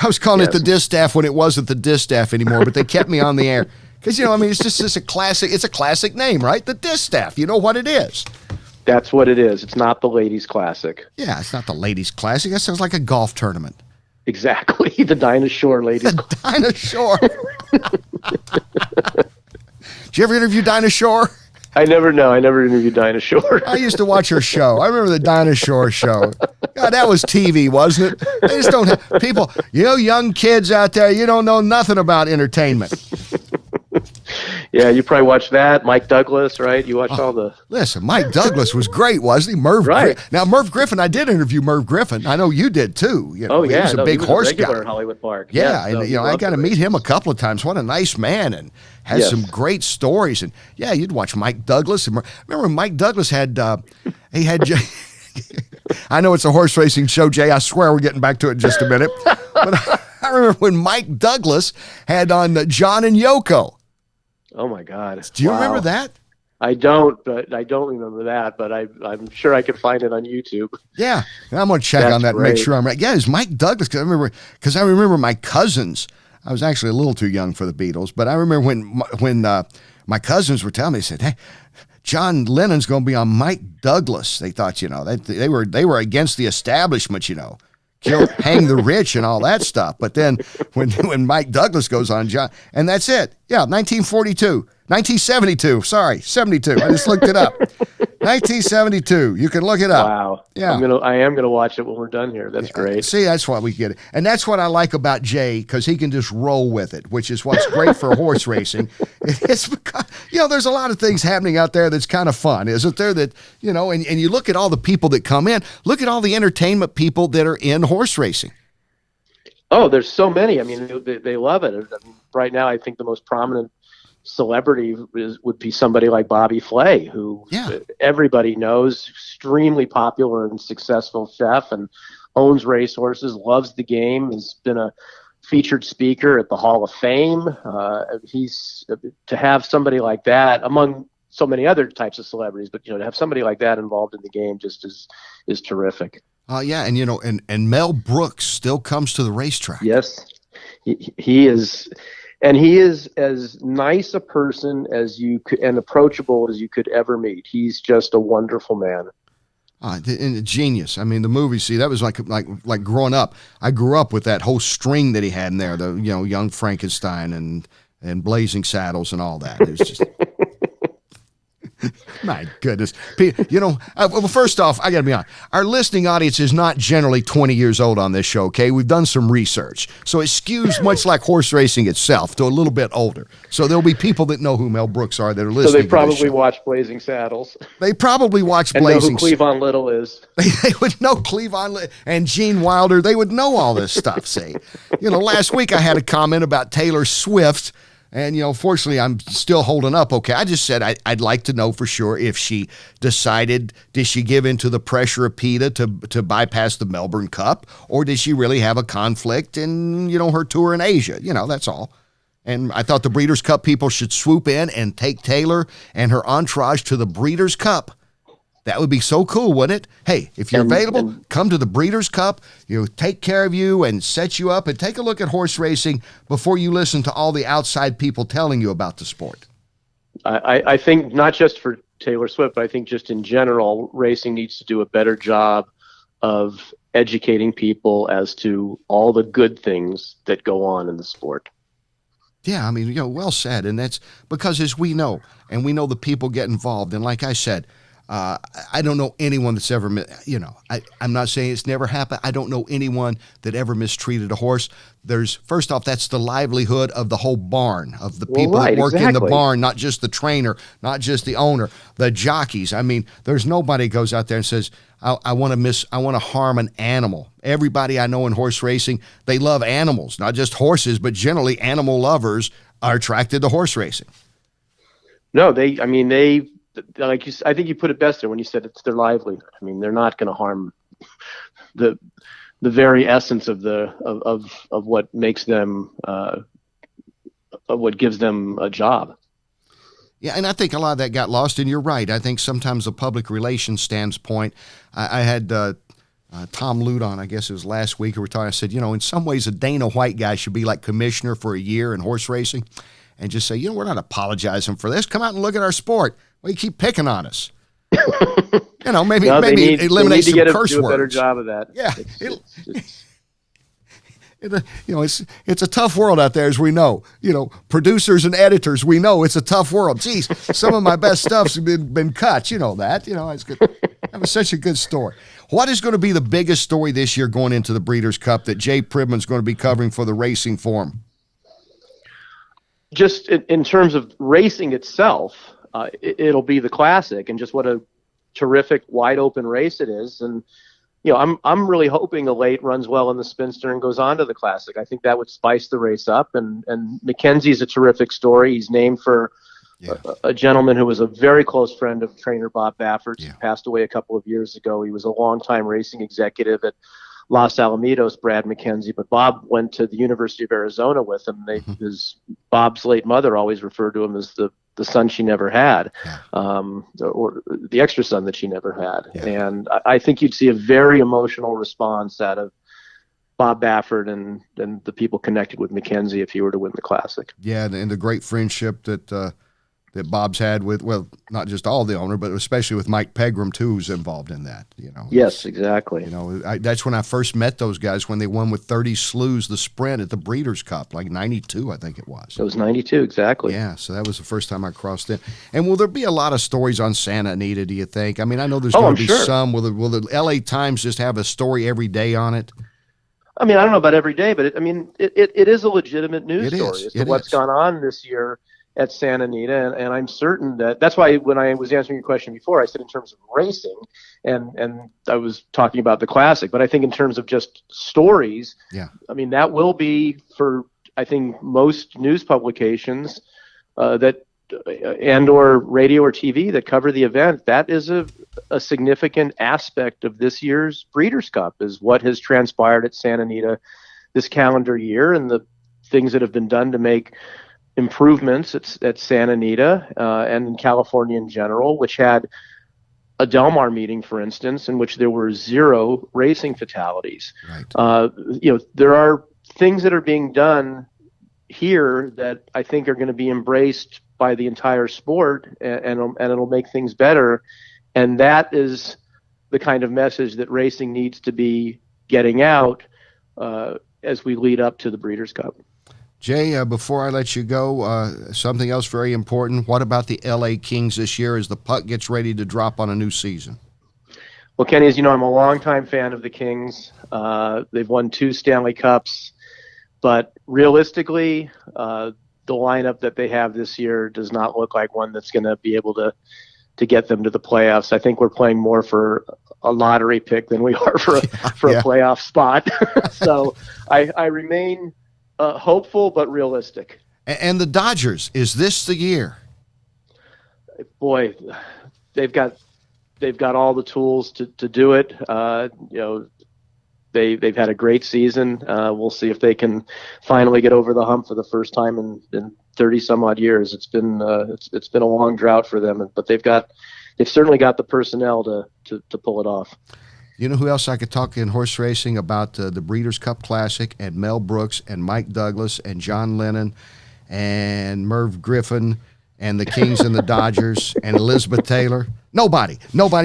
I was calling it the Distaff when it wasn't the Distaff anymore, but they kept me on the air because it's just a classic. It's a classic name, right? The Distaff. You know what it is. That's what it is. It's not the Ladies Classic. Yeah, it's not the Ladies Classic. That sounds like a golf tournament. Exactly. The Dinosaur Ladies. The Dinosaur. Did you ever interview Dinosaur? I never interviewed Dinosaur. I used to watch her show. I remember the Dinosaur show. God, that was TV, wasn't it? They just don't have people, young kids out there, you don't know nothing about entertainment. Yeah, you probably watched that. Mike Douglas, right? You watched all the... Listen, Mike Douglas was great, wasn't he? Merv Griffin, I did interview Merv Griffin. I know you did, too. He was a big horse guy. In Hollywood Park. Yeah, I got to meet him a couple of times. What a nice man, and has some great stories. And, yeah, you'd watch Mike Douglas. And remember Mike Douglas had... I know it's a horse racing show, Jay. I swear we're getting back to it in just a minute. But I remember when Mike Douglas had on John and Yoko. Oh my God! Do you remember that? I don't remember that, but I'm sure I could find it on YouTube. Yeah, and I'm going to check on that and make sure I'm right. Yeah, it's Mike Douglas. Because I remember my cousins. I was actually a little too young for the Beatles, but I remember when my cousins were telling me, they said, "Hey, John Lennon's going to be on Mike Douglas." They thought, they were against the establishment, hang the rich and all that stuff. But then when Mike Douglas goes on, John, and that's it. Yeah, 1972. Sorry, 72. I just looked it up. 1972. You can look it up. Wow. Yeah. I am gonna watch it when we're done here. That's great. See, that's why we get it. And that's what I like about Jay, because he can just roll with it, which is what's great for horse racing. It's because, there's a lot of things happening out there that's kind of fun, isn't there? That, and you look at all the people that come in, look at all the entertainment people that are in horse racing. Oh, there's so many. I mean, they love it. Right now, I think the most prominent celebrity would be somebody like Bobby Flay, who everybody knows, extremely popular and successful chef, and owns racehorses, loves the game, has been a featured speaker at the Hall of Fame. To have somebody like that among so many other types of celebrities, but to have somebody like that involved in the game just is terrific. Yeah, and Mel Brooks still comes to the racetrack. Yes, he is. And he is as nice a person as you could, and approachable as you could ever meet. He's just a wonderful man. And a genius. I mean, the movie, see, that was like growing up. I grew up with that whole string that he had in there, the Young Frankenstein and Blazing Saddles and all that. It was just my goodness. Well, first off, I got to be honest. Our listening audience is not generally 20 years old on this show, okay? We've done some research. So it skews much like horse racing itself to a little bit older. So there'll be people that know who Mel Brooks are that are listening. So they probably watch Blazing Saddles. They probably watch Blazing Saddles. And know who Cleavon Little is. They would know Cleavon Little and Gene Wilder. They would know all this stuff, see? Last week I had a comment about Taylor Swift. And, fortunately, I'm still holding up okay. I just said I'd like to know for sure if she decided, did she give into the pressure of PETA to bypass the Melbourne Cup, or did she really have a conflict in, her tour in Asia? That's all. And I thought the Breeders' Cup people should swoop in and take Taylor and her entourage to the Breeders' Cup. That would be so cool, wouldn't it? Hey, if you're available, come to the Breeders' Cup. Take care of you and set you up, and take a look at horse racing before you listen to all the outside people telling you about the sport. I think not just for Taylor Swift, but I think just in general, racing needs to do a better job of educating people as to all the good things that go on in the sport. Yeah, I mean, well said. And that's because, as we know, and we know the people get involved, and like I said, I don't know anyone that's ever, I'm not saying it's never happened. I don't know anyone that ever mistreated a horse. First off, that's the livelihood of the whole barn, of the people that work in the barn, not just the trainer, not just the owner, the jockeys. I mean, there's nobody goes out there and says, I want to harm an animal. Everybody I know in horse racing, they love animals, not just horses, but generally animal lovers are attracted to horse racing. No, like I think you put it best there when you said it's their livelihood. I mean, they're not going to harm the very essence of what makes them, of what gives them a job. Yeah, and I think a lot of that got lost, and you're right. I think sometimes the public relations standpoint, I had Tom Lute on, I guess it was last week, we were talking, I said, in some ways a Dana White guy should be like commissioner for a year in horse racing and just say, we're not apologizing for this. Come out and look at our sport. Well, you keep picking on us. Maybe eliminate some curse words. Do a better job of that. Yeah. It's a tough world out there, as we know. Producers and editors, we know it's a tough world. Geez, some of my best stuff's been cut. You know that. It's good. That was such a good story. What is going to be the biggest story this year going into the Breeders' Cup that Jay Privman's going to be covering for the Racing Forum? Just in terms of racing itself, it'll be the Classic, and just what a terrific wide open race it is. And I'm really hoping the late runs well in the Spinster and goes on to the Classic. I think that would spice the race up. And Mackenzie's a terrific story. He's named for a gentleman who was a very close friend of trainer Bob Baffert's. He passed away a couple of years ago. He was a longtime racing executive at Los Alamitos, Brad Mackenzie, but Bob went to the University of Arizona with him. Bob's late mother always referred to him as the son she never had, or the extra son that she never had. Yeah. And I think you'd see a very emotional response out of Bob Baffert and the people connected with Mackenzie if he were to win the Classic. Yeah, and the great friendship that Bob's had with, not just all the owner, but especially with Mike Pegram too, who's involved in that. Yes, exactly. That's when I first met those guys, when they won with 30 slews the sprint at the Breeders' Cup, like 92, I think it was. It was 92, exactly. Yeah, so that was the first time I crossed in. And will there be a lot of stories on Santa Anita, do you think? I mean, I know there's going to be some. Will the LA Times just have a story every day on it? I mean, I don't know about every day, but it is a legitimate news story as to what's gone on this year at Santa Anita, and I'm certain that's why when I was answering your question before, I said in terms of racing, and I was talking about the Classic, but I think in terms of just stories, I mean, that will be for, I think, most news publications that and or radio or TV that cover the event, that is a significant aspect of this year's Breeders' Cup, is what has transpired at Santa Anita this calendar year and the things that have been done to make improvements at Santa Anita and in California in general, which had a Del Mar meeting, for instance, in which there were 0 racing fatalities. Right. There are things that are being done here that I think are going to be embraced by the entire sport, and it'll make things better. And that is the kind of message that racing needs to be getting out as we lead up to the Breeders' Cup. Jay, before I let you go, something else very important. What about the LA Kings this year as the puck gets ready to drop on a new season? Well, Kenny, as you know, I'm a longtime fan of the Kings. They've won 2 Stanley Cups, but realistically, the lineup that they have this year does not look like one that's going to be able to get them to the playoffs. I think we're playing more for a lottery pick than we are for a playoff spot. So I remain hopeful but realistic. And the Dodgers, is this the year? Boy, they've got all the tools to do it. They've had a great season. We'll see if they can finally get over the hump for the first time in 30 some odd years. It's been a long drought for them, but they've certainly got the personnel to pull it off. You know who else I could talk in horse racing about the Breeders' Cup Classic, and Mel Brooks and Mike Douglas and John Lennon and Merv Griffin and the Kings and the Dodgers and Elizabeth Taylor? Nobody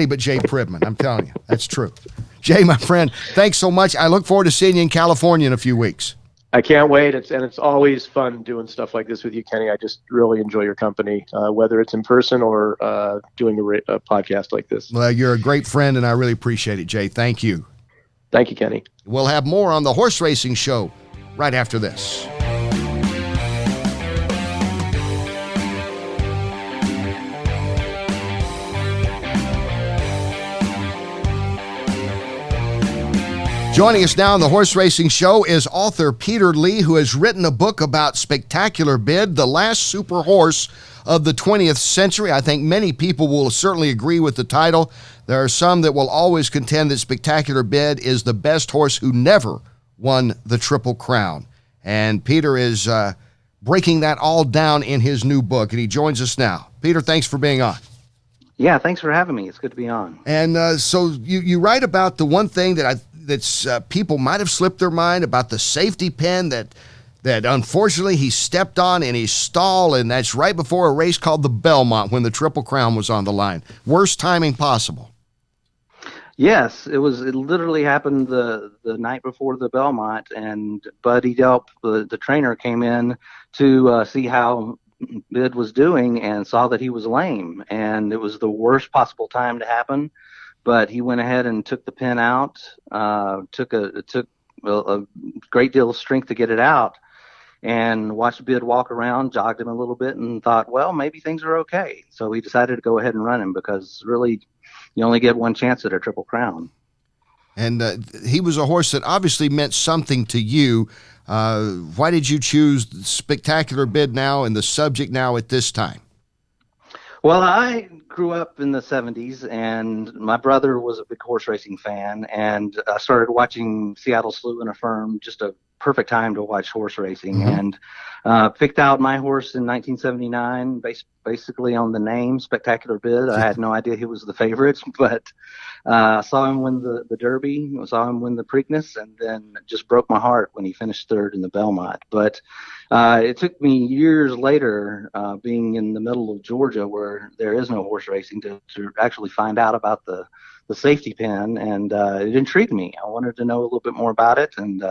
but Jay Privman. I'm telling you, that's true. Jay, my friend, thanks so much. I look forward to seeing you in California in a few weeks. I can't wait. It's always fun doing stuff like this with you, Kenny. I just really enjoy your company, whether it's in person or doing a podcast like this. Well, you're a great friend, and I really appreciate it, Jay. Thank you. Thank you, Kenny. We'll have more on the Horse Racing Show right after this. Joining us now on the Horse Racing Show is author Peter Lee, who has written a book about Spectacular Bid, the last super horse of the 20th century. I think many people will certainly agree with the title. There are some that will always contend that Spectacular Bid is the best horse who never won the Triple Crown. And Peter is breaking that all down in his new book, and he joins us now. Peter, thanks for being on. Yeah, thanks for having me. It's good to be on. And so you write about the one thing that's people might have slipped their mind about, the safety pin that unfortunately he stepped on in his stall, and that's right before a race called the Belmont when the Triple Crown was on the line. Worst timing possible. Yes, it literally happened the night before the Belmont, and Buddy Delp, the trainer, came in to see how Bid was doing and saw that he was lame, and it was the worst possible time to happen. But he went ahead and took the pin out. Took a great deal of strength to get it out, and watched Bid walk around, jogged him a little bit, and thought, well, maybe things are okay. So he decided to go ahead and run him, because really you only get one chance at a Triple Crown. And he was a horse that obviously meant something to you. Why did you choose Spectacular Bid now and the subject now at this time? Well, I grew up in the 70s, and my brother was a big horse racing fan, and I started watching Seattle Slew and Affirm, just a perfect time to watch horse racing, and picked out my horse in 1979, basically on the name Spectacular Bid. I had no idea he was the favorite, but saw him win the Derby, saw him win the Preakness, and then just broke my heart when he finished third in the Belmont. But it took me years later, being in the middle of Georgia where there is no horse racing, to actually find out about the safety pin, and it intrigued me. I wanted to know a little bit more about it, and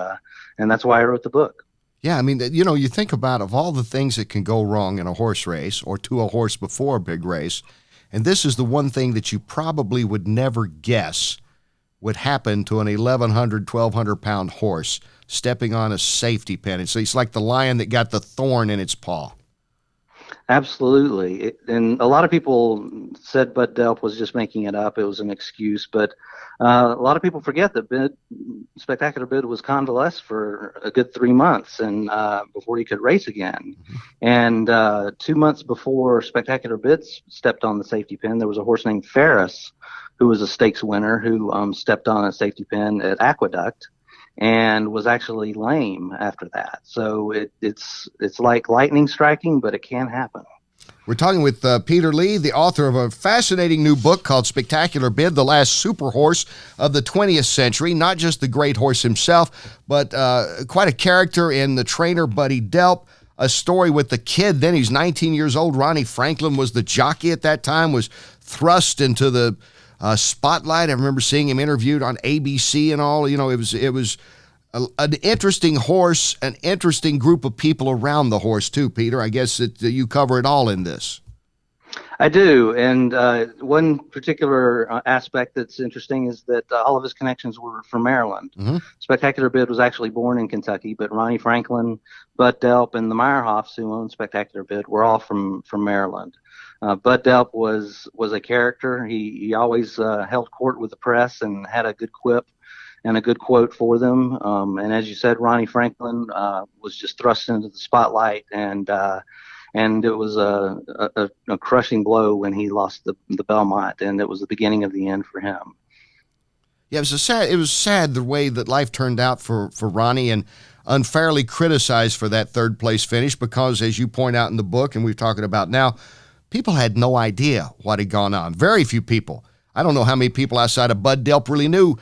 that's why I wrote the book. Yeah, I mean, you think about, of all the things that can go wrong in a horse race or to a horse before a big race, and this is the one thing that you probably would never guess would happen to an 1,100, 1,200-pound horse stepping on a safety pin. And so it's like the lion that got the thorn in its paw. Absolutely. And a lot of people said Bud Delp was just making it up. It was an excuse. But a lot of people forget that Spectacular Bid was convalesced for a good 3 months and before he could race again. And 2 months before Spectacular Bid stepped on the safety pin, there was a horse named Ferris, who was a stakes winner, who stepped on a safety pin at Aqueduct and was actually lame after that. So it's like lightning striking, but it can happen. We're talking with Peter Lee, the author of a fascinating new book called Spectacular Bid, the last super horse of the 20th century. Not just the great horse himself, but quite a character in the trainer Buddy Delp. A story with the kid, then he's 19 years old. Ronnie Franklin was the jockey at that time, was thrust into the spotlight. I remember seeing him interviewed on ABC and all. It was an interesting horse, an interesting group of people around the horse too, Peter. I guess that you cover it all in this. I do, and one particular aspect that's interesting is that all of his connections were from Maryland. Mm-hmm. Spectacular Bid was actually born in Kentucky, but Ronnie Franklin, Bud Delp, and the Meyerhoffs, who owned Spectacular Bid, were all from Maryland. Bud Delp was a character. He always held court with the press and had a good quip and a good quote for them. And as you said, Ronnie Franklin was just thrust into the spotlight, and it was a crushing blow when he lost the Belmont, and it was the beginning of the end for him. Yeah, it was sad the way that life turned out for Ronnie, and unfairly criticized for that third place finish, because as you point out in the book and we're talking about now, people had no idea what had gone on. Very few people. I don't know how many people outside of Bud Delp really knew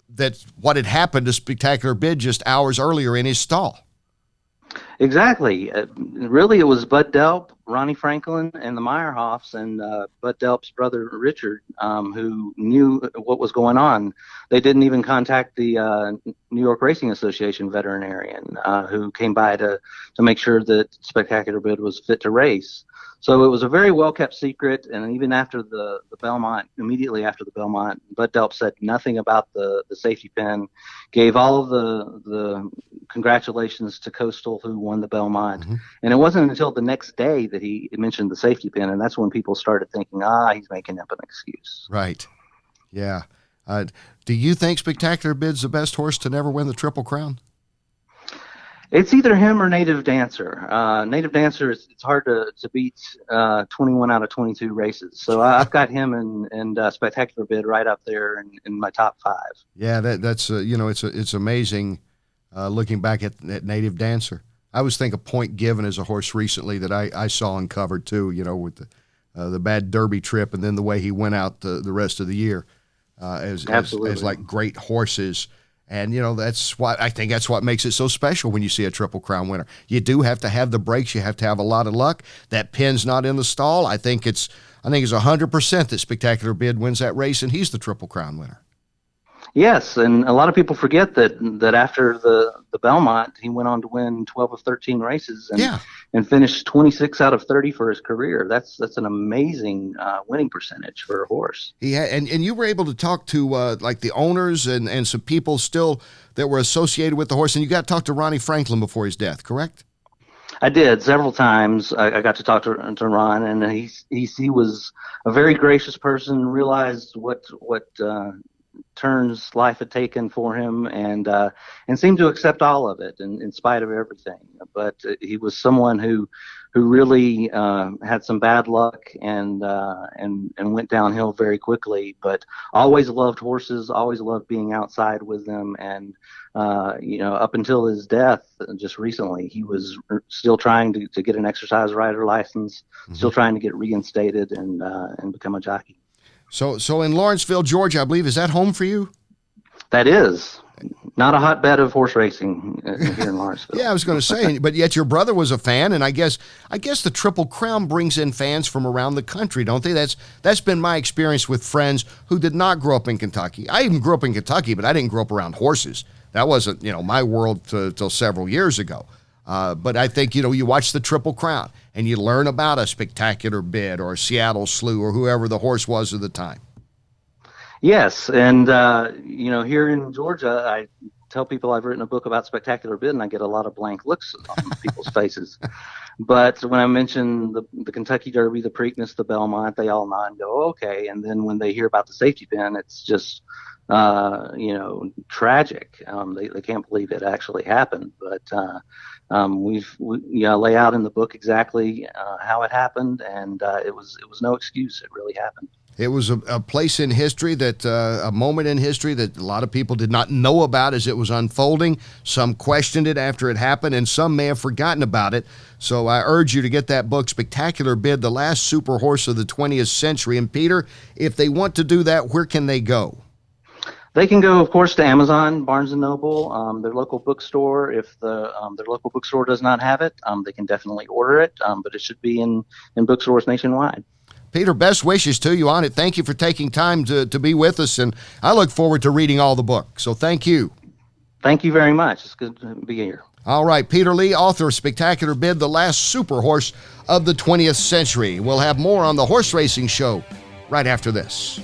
that what had happened to Spectacular Bid just hours earlier in his stall. Exactly. Really, it was Bud Delp, Ronnie Franklin, and the Meyerhoffs, and Bud Delp's brother Richard, who knew what was going on. They didn't even contact the New York Racing Association veterinarian, who came by to make sure that Spectacular Bid was fit to race. So it was a very well-kept secret, and even after the Belmont, immediately after the Belmont, Bud Delp said nothing about the safety pin, gave all of the congratulations to Coastal, who won the Belmont. Mm-hmm. And it wasn't until the next day that he mentioned the safety pin, and that's when people started thinking, he's making up an excuse. Right. Yeah. Do you think Spectacular Bid's the best horse to never win the Triple Crown? It's either him or Native Dancer. Native Dancer, it's hard to beat 21 out of 22 races. So I've got him and Spectacular Bid right up there in my top 5. Yeah, that's it's amazing looking back at Native Dancer. I always think of Point Given as a horse recently that I saw and covered too, with the bad Derby trip and then the way he went out the rest of the year as like great horses. And, that's what makes it so special when you see a Triple Crown winner. You do have to have the breaks. You have to have a lot of luck. That pin's not in the stall. I think it's 100% that Spectacular Bid wins that race, and he's the Triple Crown winner. Yes, and a lot of people forget that after the Belmont, he went on to win 12 of 13 races and finished 26 out of 30 for his career. That's an amazing winning percentage for a horse. Yeah, and you were able to talk to like the owners and some people still that were associated with the horse, and you got to talk to Ronnie Franklin before his death, correct? I did several times. I got to talk to Ron, and he was a very gracious person. Realized what turns life had taken for him, and seemed to accept all of it in spite of everything. But he was someone who really had some bad luck and went downhill very quickly. But always loved horses, always loved being outside with them, and up until his death just recently, he was still trying to get an exercise rider license, still trying to get reinstated and become a jockey. So in Lawrenceville, Georgia, I believe, is that home for you? That is. Not a hotbed of horse racing here in Lawrenceville. Yeah, I was going to say, but yet your brother was a fan, and I guess the Triple Crown brings in fans from around the country, don't they? That's been my experience with friends who did not grow up in Kentucky. I even grew up in Kentucky, but I didn't grow up around horses. That wasn't, my world till several years ago. But I think, you watch the Triple Crown and you learn about a Spectacular Bid or a Seattle Slew or whoever the horse was at the time. Yes. And, here in Georgia, I tell people I've written a book about Spectacular Bid and I get a lot of blank looks on people's faces. But when I mention the Kentucky Derby, the Preakness, the Belmont, they all nod and go, okay. And then when they hear about the safety pin, it's just, tragic. They can't believe it actually happened. But we lay out in the book exactly how it happened, and it was no excuse. It really happened. It was a place in history a moment in history that a lot of people did not know about as it was unfolding. Some questioned it after it happened, and some may have forgotten about it. So I urge you to get that book, Spectacular Bid, The Last Super Horse of the 20th Century. And Peter, if they want to do that, where can they go? They can go, of course, to Amazon, Barnes & Noble, their local bookstore. If their local bookstore does not have it, they can definitely order it, but it should be in bookstores nationwide. Peter, best wishes to you on it. Thank you for taking time to be with us, and I look forward to reading all the book. So thank you. Thank you very much. It's good to be here. All right, Peter Lee, author of Spectacular Bid, The Last Super Horse of the 20th Century. We'll have more on the Horse Racing Show right after this.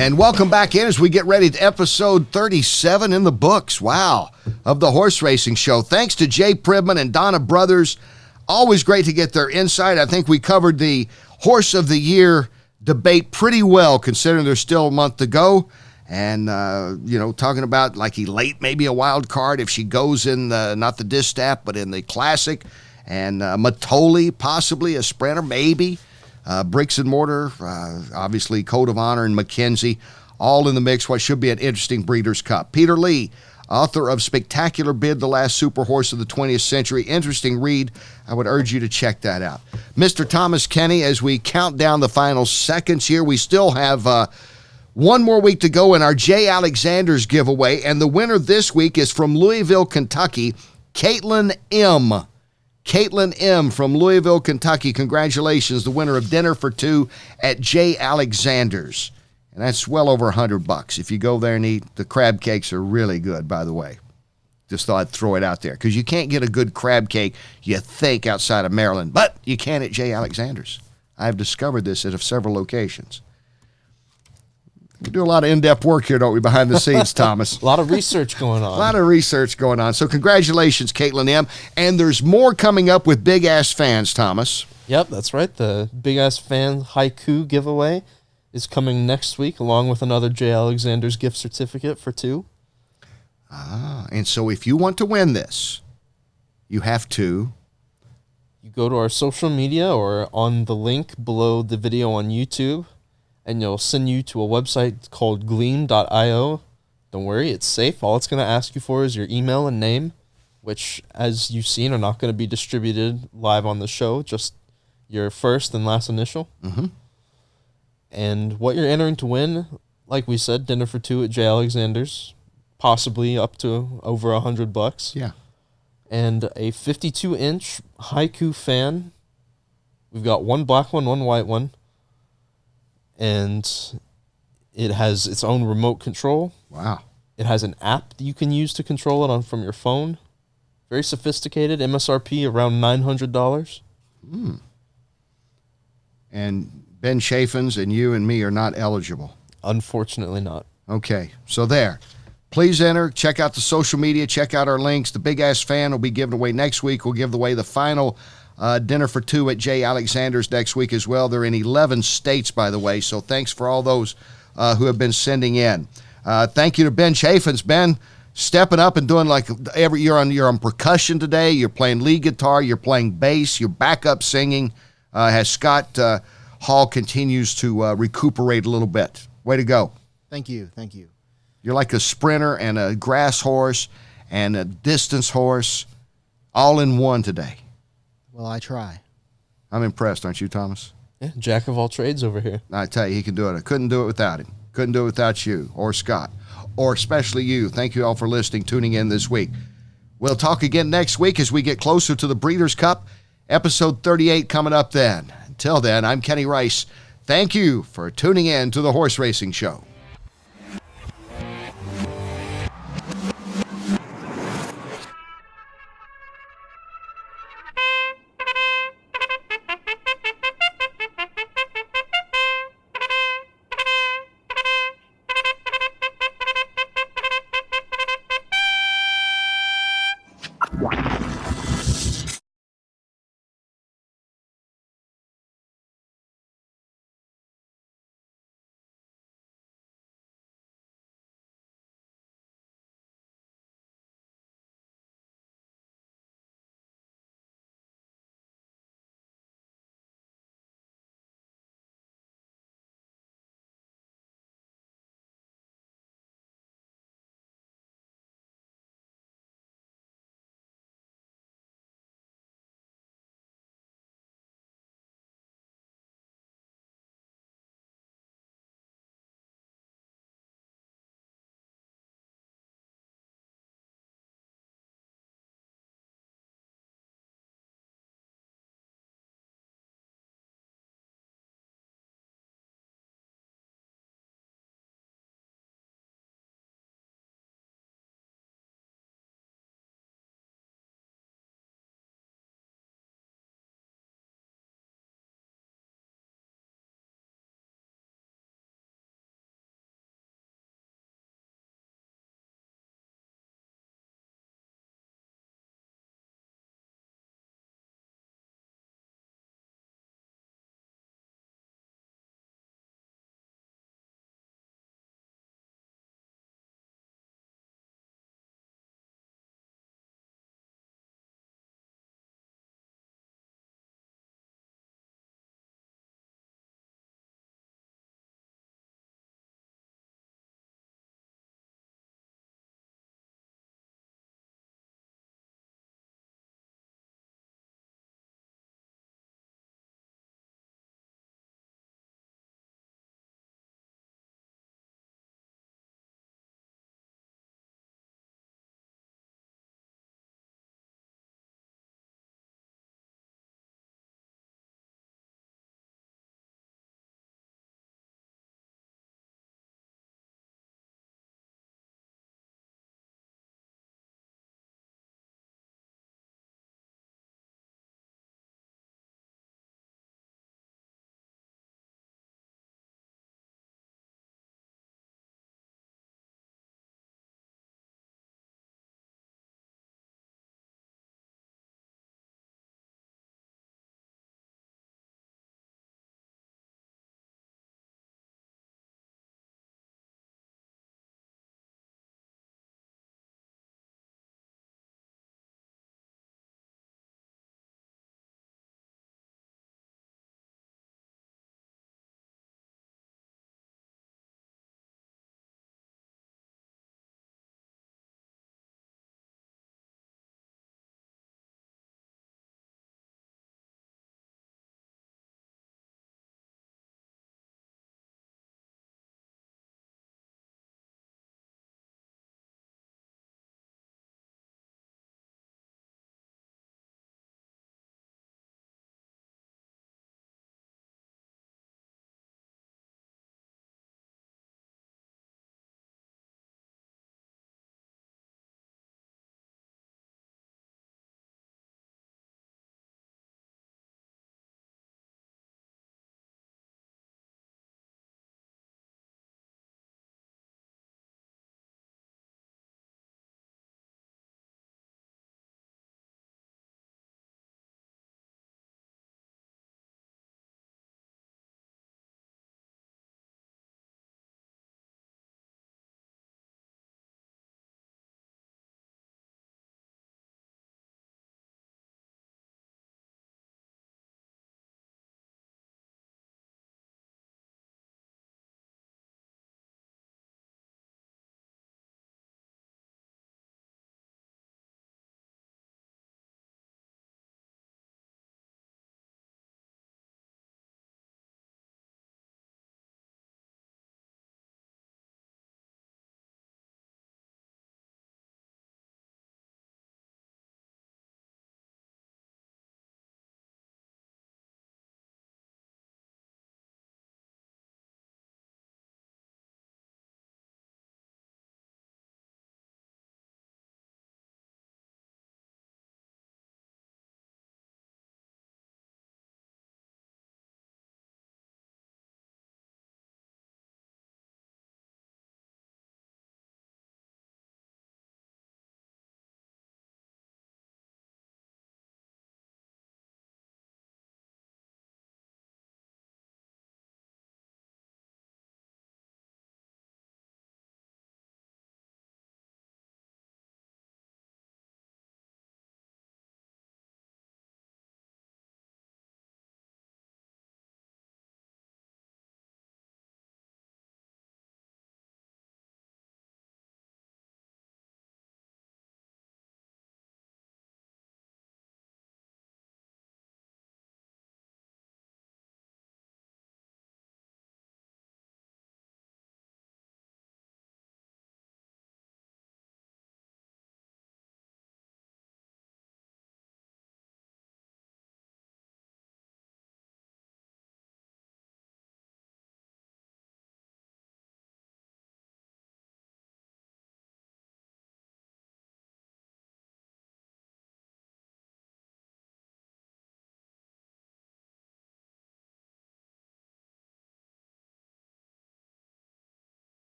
And welcome back in as we get ready to episode 37 in the books, of the Horse Racing Show. Thanks to Jay Privman and Donna Brothers. Always great to get their insight. I think we covered the Horse of the Year debate pretty well, considering there's still a month to go. And, talking about like Elate, maybe a wild card if she goes in not the Distaff, but in the Classic. And Matoli, possibly a sprinter, maybe. Bricks and Mortar, obviously Code of Honor and McKenzie, all in the mix. What should be an interesting Breeders' Cup. Peter Lee, author of Spectacular Bid, The Last Super Horse of the 20th Century. Interesting read. I would urge you to check that out. Mr. Thomas Kenny, as we count down the final seconds here, we still have one more week to go in our Jay Alexander's giveaway, and the winner this week is from Louisville, Kentucky, Caitlin M. Caitlin M. from Louisville, Kentucky. Congratulations, the winner of Dinner for Two at Jay Alexander's. And that's well over $100 if you go there and eat. The crab cakes are really good, by the way. Just thought I'd throw it out there because you can't get a good crab cake, you think, outside of Maryland, but you can at Jay Alexander's. I've discovered this at several locations. We do a lot of in-depth work here, don't we, behind the scenes, Thomas? A lot of research going on. A lot of research going on. So congratulations, Caitlin M. And there's more coming up with Big Ass Fans, Thomas. Yep, that's right. The Big Ass Fan Haiku giveaway is coming next week, along with another J. Alexander's gift certificate for 2. And so if you want to win this, you have to... You go to our social media or on the link below the video on YouTube, and you'll send you to a website called gleam.io. Don't worry, it's safe. All it's going to ask you for is your email and name, which, as you've seen, are not going to be distributed live on the show, just your first and last initial. Mm-hmm. And what you're entering to win, like we said, dinner for 2 at J. Alexander's, possibly up to over $100. Yeah. And a 52-inch Haiku fan. We've got one black one, one white one. And it has its own remote control. Wow. It has an app that you can use to control it from your phone. Very sophisticated. MSRP around $900. And Ben Chaffins and you and me are not eligible. Unfortunately not. Okay, so there. Please enter. Check out the social media. Check out our links. The Big Ass Fan will be given away next week. We'll give away the final dinner for 2 at J. Alexander's next week as well. They're in 11 states, by the way, so thanks for all those who have been sending in. Thank you to Ben Chaffins. Ben, stepping up and doing like you're on percussion today. You're playing lead guitar. You're playing bass. You're backup singing. As Scott Hall continues to recuperate a little bit. Way to go. Thank you. You're like a sprinter and a grass horse and a distance horse all in one today. Well, I try. I'm impressed, aren't you, Thomas? Yeah, jack of all trades over here. I tell you, he can do it. I couldn't do it without him. Couldn't do it without you or Scott or especially you. Thank you all for listening, tuning in this week. We'll talk again next week as we get closer to the Breeders' Cup. Episode 38 coming up then. Until then, I'm Kenny Rice. Thank you for tuning in to the Horse Racing Show. Wow.